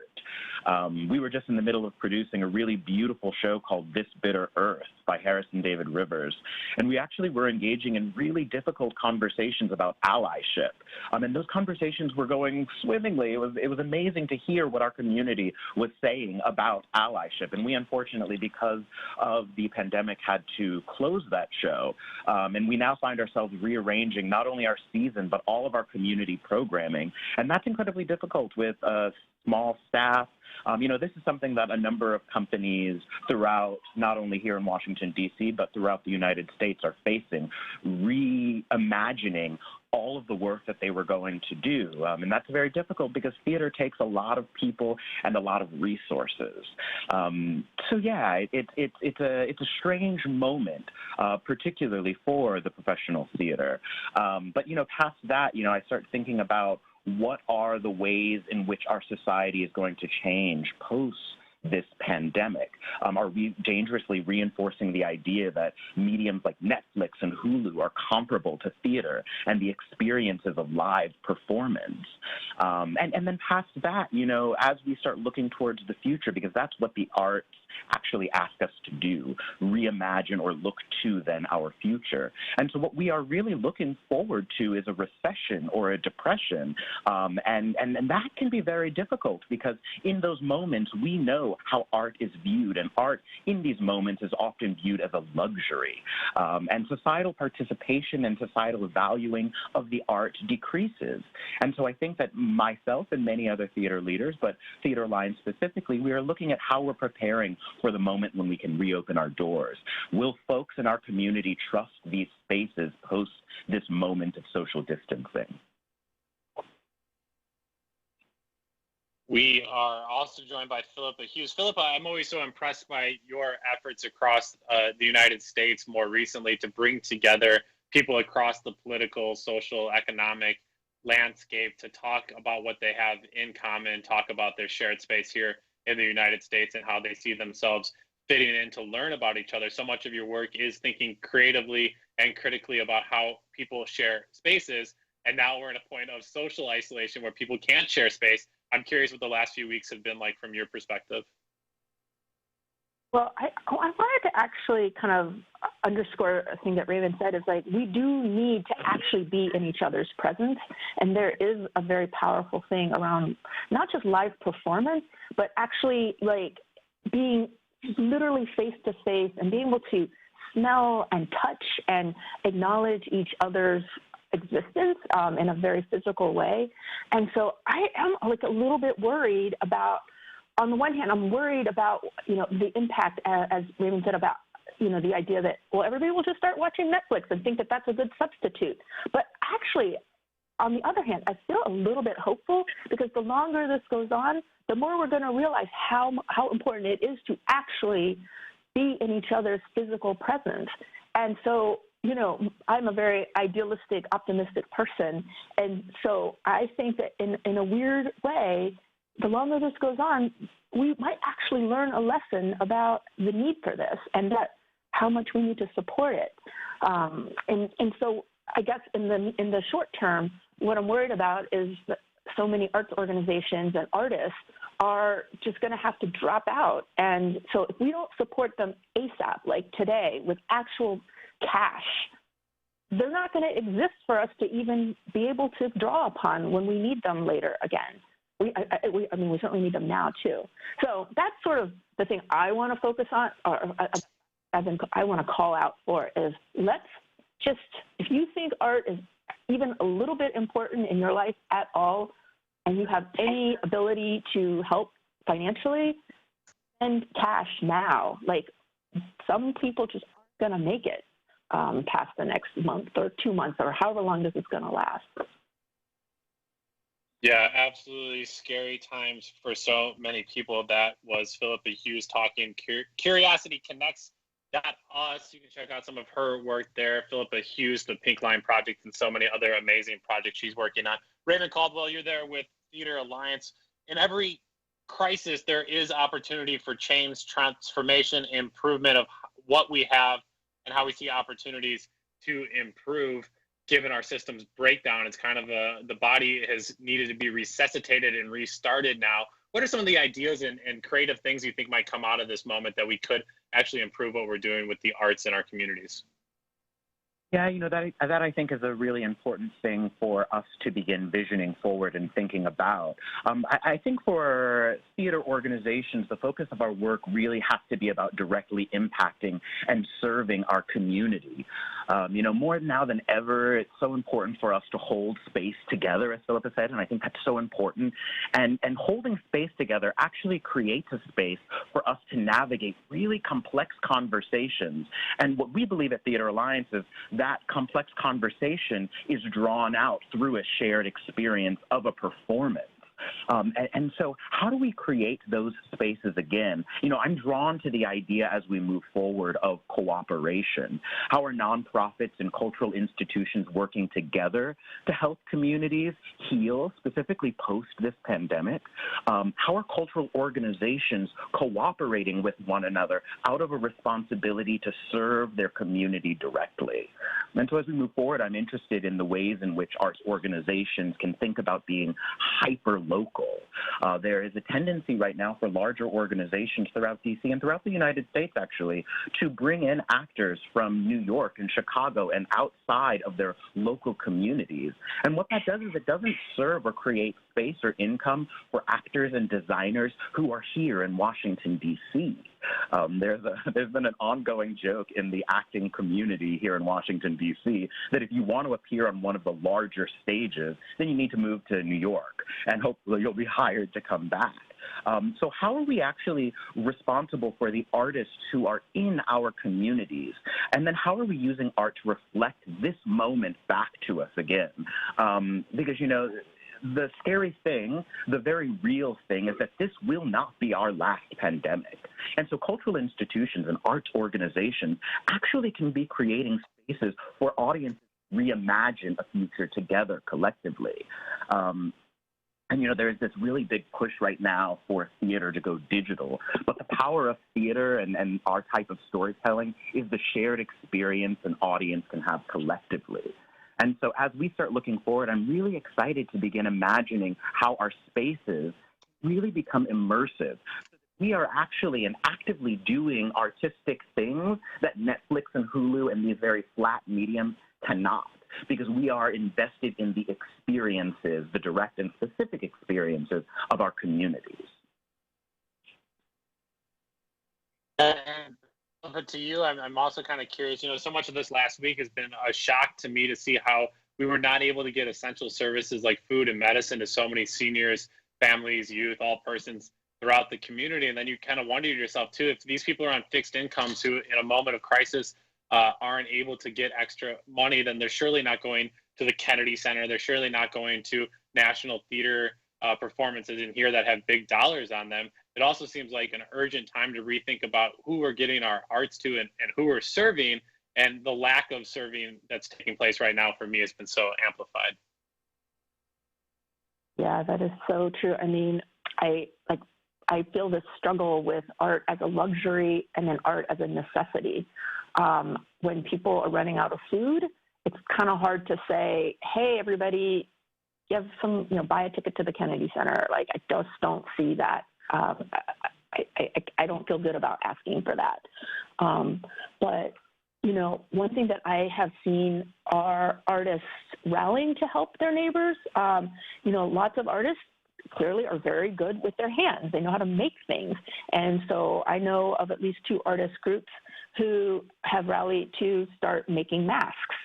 We were just in the middle of producing a really beautiful show called This Bitter Earth by Harrison David Rivers. And we actually were engaging in really difficult conversations about allyship. And those conversations were going swimmingly. It was amazing to hear what our community was saying about allyship. And we, unfortunately, because of the pandemic, had to close that show. And we now find ourselves rearranging not only our season, but all of our community programming. And that's incredibly difficult with small staff. This is something that a number of companies throughout, not only here in Washington, D.C., but throughout the United States are facing, reimagining all of the work that they were going to do. And that's very difficult because theater takes a lot of people and a lot of resources. So yeah, it's a strange moment, particularly for the professional theater. But past that, I start thinking about what are the ways in which our society is going to change post this pandemic? Are we dangerously reinforcing the idea that mediums like Netflix and Hulu are comparable to theater and the experiences of live performance? And then past that, as we start looking towards the future, because that's what the arts actually ask us to do, reimagine or look to then our future. And so what we are really looking forward to is a recession or a depression. And that can be very difficult because in those moments, we know how art is viewed, and art in these moments is often viewed as a luxury. And societal participation and societal valuing of the art decreases. And so I think that myself and many other theater leaders, but Theater Alliance specifically, we are looking at how we're preparing for the moment when we can reopen our doors. Will folks in our community trust these spaces post this moment of social distancing? We are also joined by Philippa Hughes. Philippa, I'm always so impressed by your efforts across the United States more recently to bring together people across the political, social, economic landscape to talk about what they have in common, talk about their shared space here in the United States and how they see themselves fitting in to learn about each other. So much of your work is thinking creatively and critically about how people share spaces. And now we're in a point of social isolation where people can't share space. I'm curious what the last few weeks have been like from your perspective. Well, I wanted to actually kind of underscore a thing that Raymond said is like, we do need to actually be in each other's presence. And there is a very powerful thing around not just live performance, but actually like being literally face to face and being able to smell and touch and acknowledge each other's existence in a very physical way. And so I am like a little bit worried about, on the one hand, I'm worried about, the impact, as Raymond said, about, the idea that, well, everybody will just start watching Netflix and think that that's a good substitute. But actually, on the other hand, I feel a little bit hopeful because the longer this goes on, the more we're going to realize how important it is to actually be in each other's physical presence. And so, I'm a very idealistic, optimistic person. And so I think that in a weird way, the longer this goes on, we might actually learn a lesson about the need for this and that how much we need to support it. And so I guess in the short term, what I'm worried about is that so many arts organizations and artists are just going to have to drop out. And so if we don't support them ASAP, like today, with actual cash, they're not going to exist for us to even be able to draw upon when we need them later again. We certainly need them now too. So that's sort of the thing I want to focus on, or I want to call out for is let's just, if you think art is even a little bit important in your life at all, and you have any ability to help financially, send cash now. Like, some people just aren't going to make it past the next month or 2 months or however long this is going to last. Yeah, absolutely scary times for so many people. That was Philippa Hughes talking. Curiosity Connects us. You can check out some of her work there. Philippa Hughes, the Pink Line Project, and so many other amazing projects she's working on. Raymond Caldwell, you're there with Theater Alliance. In every crisis, there is opportunity for change, transformation, improvement of what we have and how we see opportunities to improve. Given our system's breakdown, it's kind of the body has needed to be resuscitated and restarted now. What are some of the ideas and creative things you think might come out of this moment that we could actually improve what we're doing with the arts in our communities? Yeah, that I think is a really important thing for us to begin visioning forward and thinking about. I think for theater organizations, the focus of our work really has to be about directly impacting and serving our community. More now than ever, it's so important for us to hold space together, as Philippa said, and I think that's so important. And holding space together actually creates a space for us to navigate really complex conversations. And what we believe at Theater Alliance is that complex conversation is drawn out through a shared experience of a performance. And so how do we create those spaces again? I'm drawn to the idea as we move forward of cooperation. How are nonprofits and cultural institutions working together to help communities heal, specifically post this pandemic? How are cultural organizations cooperating with one another out of a responsibility to serve their community directly? And so as we move forward, I'm interested in the ways in which arts organizations can think about being hyper-local. There is a tendency right now for larger organizations throughout D.C. and throughout the United States, actually, to bring in actors from New York and Chicago and outside of their local communities. And what that does is it doesn't serve or create space or income for actors and designers who are here in Washington, D.C. There's been an ongoing joke in the acting community here in Washington, D.C., that if you want to appear on one of the larger stages, then you need to move to New York, and hopefully you'll be hired to come back. So how are we actually responsible for the artists who are in our communities? And then how are we using art to reflect this moment back to us again? Because, the scary thing, the very real thing, is that this will not be our last pandemic. And so cultural institutions and arts organizations actually can be creating spaces for audiences to reimagine a future together collectively. And, there's this really big push right now for theater to go digital. But the power of theater and our type of storytelling is the shared experience an audience can have collectively. And so as we start looking forward, I'm really excited to begin imagining how our spaces really become immersive. We are actually and actively doing artistic things that Netflix and Hulu and these very flat mediums cannot, because we are invested in the experiences, the direct and specific experiences of our communities. But to you, I'm also kind of curious, so much of this last week has been a shock to me to see how we were not able to get essential services like food and medicine to so many seniors, families, youth, all persons throughout the community. And then you kind of wonder to yourself, too, if these people are on fixed incomes who in a moment of crisis aren't able to get extra money, then they're surely not going to the Kennedy Center. They're surely not going to national theater performances in here that have big dollars on them. It also seems like an urgent time to rethink about who we're getting our arts to and who we're serving, and the lack of serving that's taking place right now for me has been so amplified. Yeah, that is so true. I mean, I feel this struggle with art as a luxury and then art as a necessity. When people are running out of food, it's kind of hard to say, hey, everybody, you have some, buy a ticket to the Kennedy Center. Like, I just don't see that. I don't feel good about asking for that. But, one thing that I have seen are artists rallying to help their neighbors. Lots of artists clearly are very good with their hands. They know how to make things. And so I know of at least 2 artist groups who have rallied to start making masks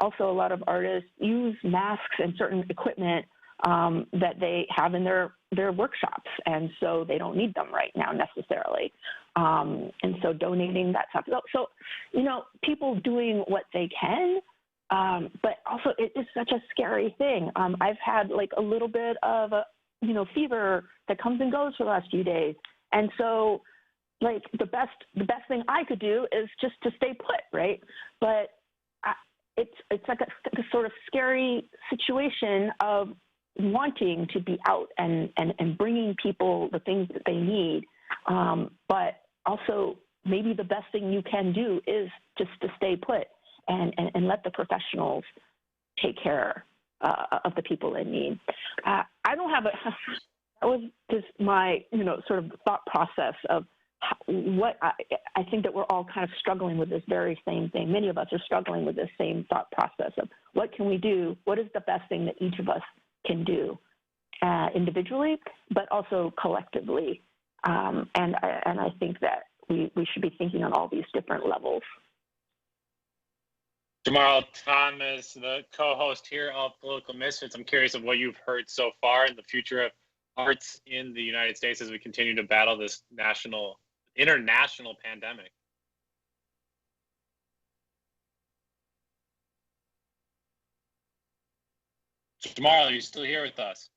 Also, a lot of artists use masks and certain equipment that they have in their workshops, and so they don't need them right now necessarily. And so donating that stuff. So, people doing what they can, but also it is such a scary thing. I've had like a little bit of a, fever that comes and goes for the last few days. And so like the best thing I could do is just to stay put, right? But it's like a sort of scary situation of wanting to be out and bringing people the things that they need. But also maybe the best thing you can do is just to stay put and let the professionals take care of the people in need. I don't have that was just my, sort of thought process of what I think that we're all kind of struggling with this very same thing. Many of us are struggling with this same thought process of what can we do? What is the best thing that each of us can do individually, but also collectively? And I think that we should be thinking on all these different levels. Jamarl Thomas, the co-host here of Political Misfits. I'm curious of what you've heard so far in the future of arts in the United States as we continue to battle this international pandemic. Jamarl, are you still here with us?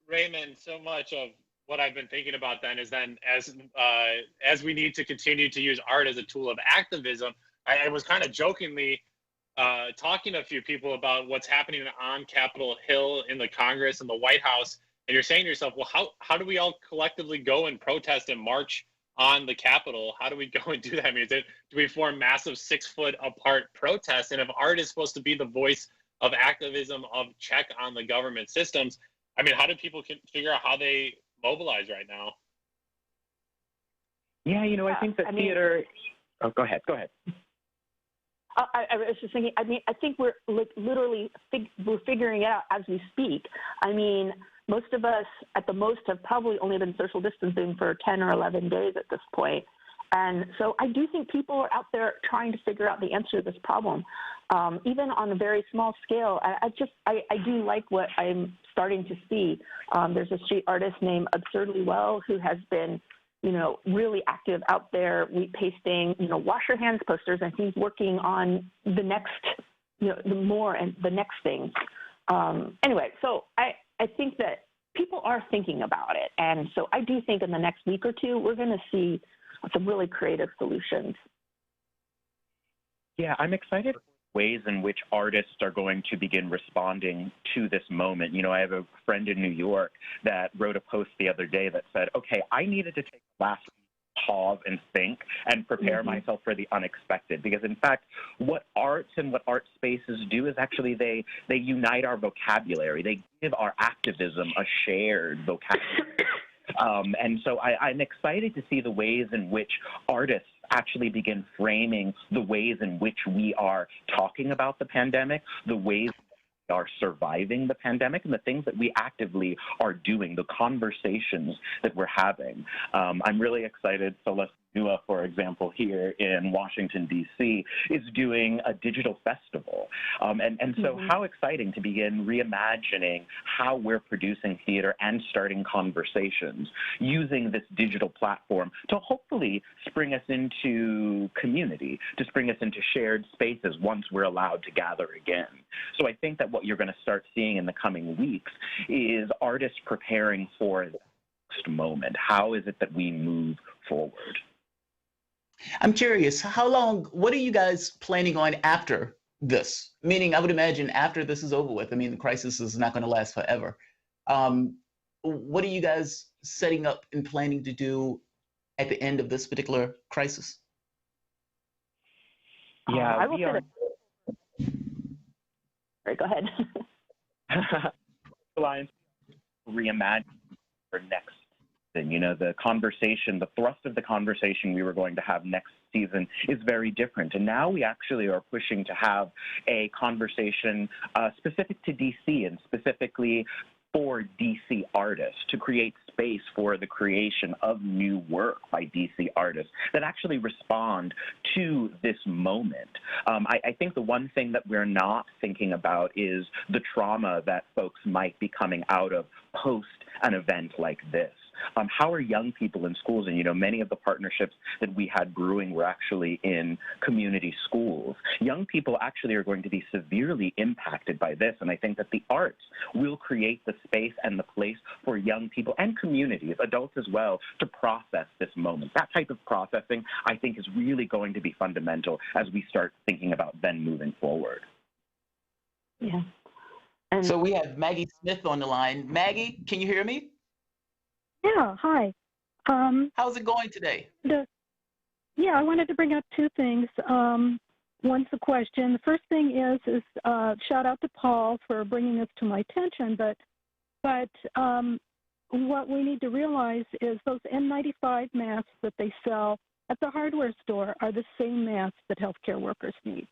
Raymond, so much of what I've been thinking about then is as we need to continue to use art as a tool of activism, I was kind of jokingly talking to a few people about what's happening on Capitol Hill in the Congress and the White House, and you're saying to yourself, well, how do we all collectively go and protest and march on the Capitol? How do we go and do that? I mean, do we form massive 6 foot apart protests? And if art is supposed to be the voice of activism, of check on the government systems, I mean, how do people figure out how they mobilize right now? Yeah, I think that theater. Oh, go ahead. I was just thinking. I think we're literally we're figuring it out as we speak. I mean, most of us, at the most, have probably only been social distancing for 10 or 11 days at this point. And so I do think people are out there trying to figure out the answer to this problem, even on a very small scale. I do like what I'm starting to see. There's a street artist named Absurdly Well who has been, really active out there, pasting, wash your hands posters, and he's working on the next, the next thing. Anyway, so I think that people are thinking about it. And so I do think in the next week or two, we're going to see some really creative solutions. Yeah, I'm excited for ways in which artists are going to begin responding to this moment. I have a friend in New York that wrote a post the other day that said, okay, I needed to take the last pause and think and prepare myself for the unexpected. Because in fact, what arts and what art spaces do is actually they unite our vocabulary. They give our activism a shared vocabulary. And so I'm excited to see the ways in which artists actually begin framing the ways in which we are talking about the pandemic, the ways we are surviving the pandemic, and the things that we actively are doing, the conversations that we're having. I'm really excited. Celeste Nua, for example, here in Washington, D.C., is doing a digital festival. And so how exciting to begin reimagining how we're producing theater and starting conversations using this digital platform to hopefully spring us into community, to spring us into shared spaces once we're allowed to gather again. So I think that what you're going to start seeing in the coming weeks is artists preparing for the next moment. How is it that we move forward? I'm curious, what are you guys planning on after this? Meaning, I would imagine after this is over with, I mean, the crisis is not going to last forever. What are you guys setting up and planning to do at the end of this particular crisis? Yeah, I will say that. Sorry, go ahead. Alliance Reimagining for next. The conversation, the thrust of the conversation we were going to have next season is very different. And now we actually are pushing to have a conversation specific to DC and specifically for DC artists, to create space for the creation of new work by DC artists that actually respond to this moment. I think the one thing that we're not thinking about is the trauma that folks might be coming out of post an event like this. How are young people in schools? And, many of the partnerships that we had brewing were actually in community schools. Young people actually are going to be severely impacted by this. And I think that the arts will create the space and the place for young people and communities, adults as well, to process this moment. That type of processing, I think, is really going to be fundamental as we start thinking about then moving forward. Yeah. So we have Maggie Smith on the line. Maggie, can you hear me? Yeah, hi. How's it going today? I wanted to bring up two things. One's the question. The first thing is shout out to Paul for bringing this to my attention, but what we need to realize is those N95 masks that they sell at the hardware store are the same masks that healthcare workers need.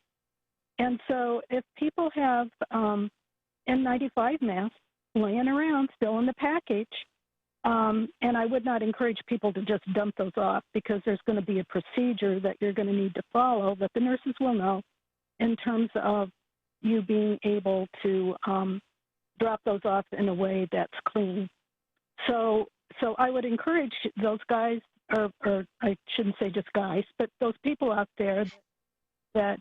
And so if people have N95 masks laying around still in the package, and I would not encourage people to just dump those off, because there's going to be a procedure that you're going to need to follow that the nurses will know in terms of you being able to drop those off in a way that's clean. So I would encourage those guys, or I shouldn't say just guys, but those people out there that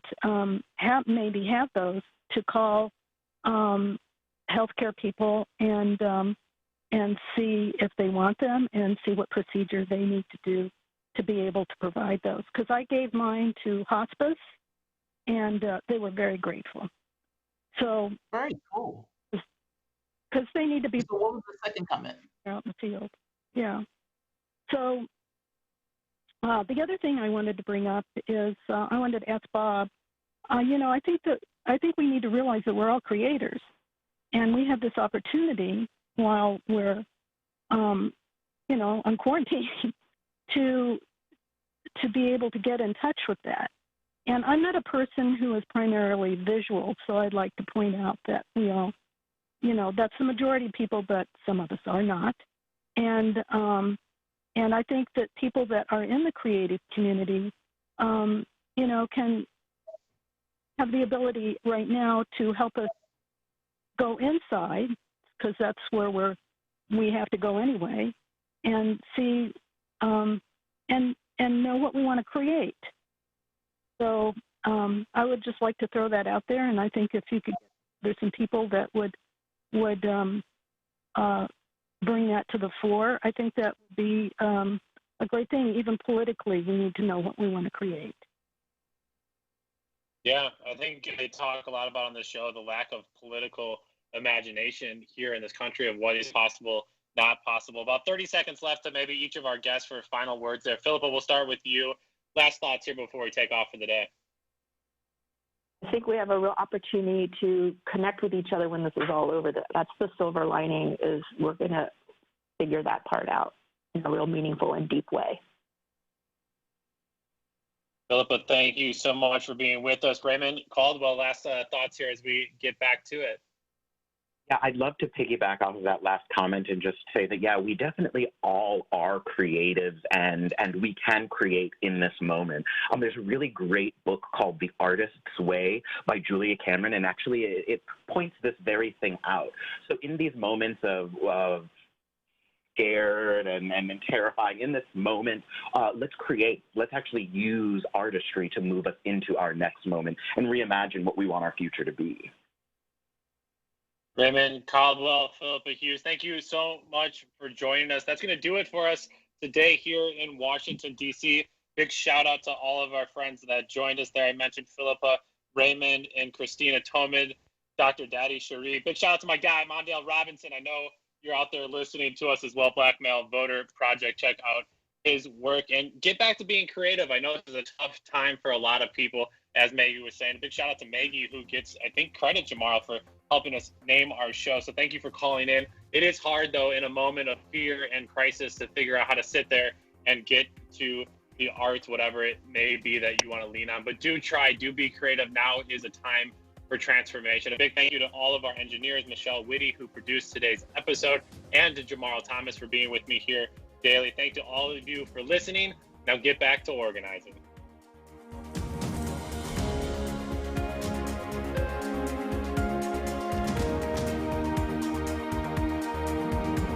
maybe have those, to call healthcare people and see if they want them and see what procedure they need to do to be able to provide those. Because I gave mine to hospice, and they were very grateful. So very cool. Because they need to be. So what was the second comment? Out in the field. Yeah. So the other thing I wanted to bring up is I wanted to ask Bob. I think we need to realize that we're all creators, and we have this opportunity while we're, on quarantine, to be able to get in touch with that. And I'm not a person who is primarily visual, so I'd like to point out that we all, that's the majority of people, but some of us are not. And I think that people that are in the creative community, can have the ability right now to help us go inside, because that's where we have to go anyway, and see and know what we want to create. So I would just like to throw that out there, and I think if you could, there's some people that would bring that to the fore. I think that would be a great thing. Even politically, we need to know what we want to create. Yeah, I think they talk a lot about on this show the lack of political imagination here in this country of what is possible, not possible. About 30 seconds left to maybe each of our guests for final words there. Philippa, we'll start with you. Last thoughts here before we take off for the day. I think we have a real opportunity to connect with each other when this is all over. That's the silver lining, is we're going to figure that part out in a real meaningful and deep way. Philippa, thank you so much for being with us. Raymond Caldwell, last thoughts here as we get back to it. Yeah, I'd love to piggyback off of that last comment and just say that, yeah, we definitely all are creatives, and we can create in this moment. There's a really great book called The Artist's Way by Julia Cameron, and actually it points this very thing out. So in these moments of scared and terrifying, in this moment, let's create. Let's actually use artistry to move us into our next moment and reimagine what we want our future to be. Raymond Caldwell, Philippa Hughes, thank you so much for joining us. That's going to do it for us today here in Washington, D.C. Big shout out to all of our friends that joined us there. I mentioned Philippa, Raymond, and Christina Tomid, Dr. Daddy Sharif. Big shout out to my guy, Mondale Robinson. I know you're out there listening to us as well. Black Male Voter Project. Check out his work and get back to being creative. I know this is a tough time for a lot of people, as Maggie was saying. A big shout out to Maggie, who gets, I think, credit tomorrow for helping us name our show. So thank you for calling in. It is hard, though, in a moment of fear and crisis to figure out how to sit there and get to the arts, whatever it may be that you want to lean on. But do try, do be creative. Now is a time for transformation. A big thank you to all of our engineers, Michelle Whitty, who produced today's episode, and to Jamal Thomas for being with me here daily. Thank you to all of you for listening. Now get back to organizing.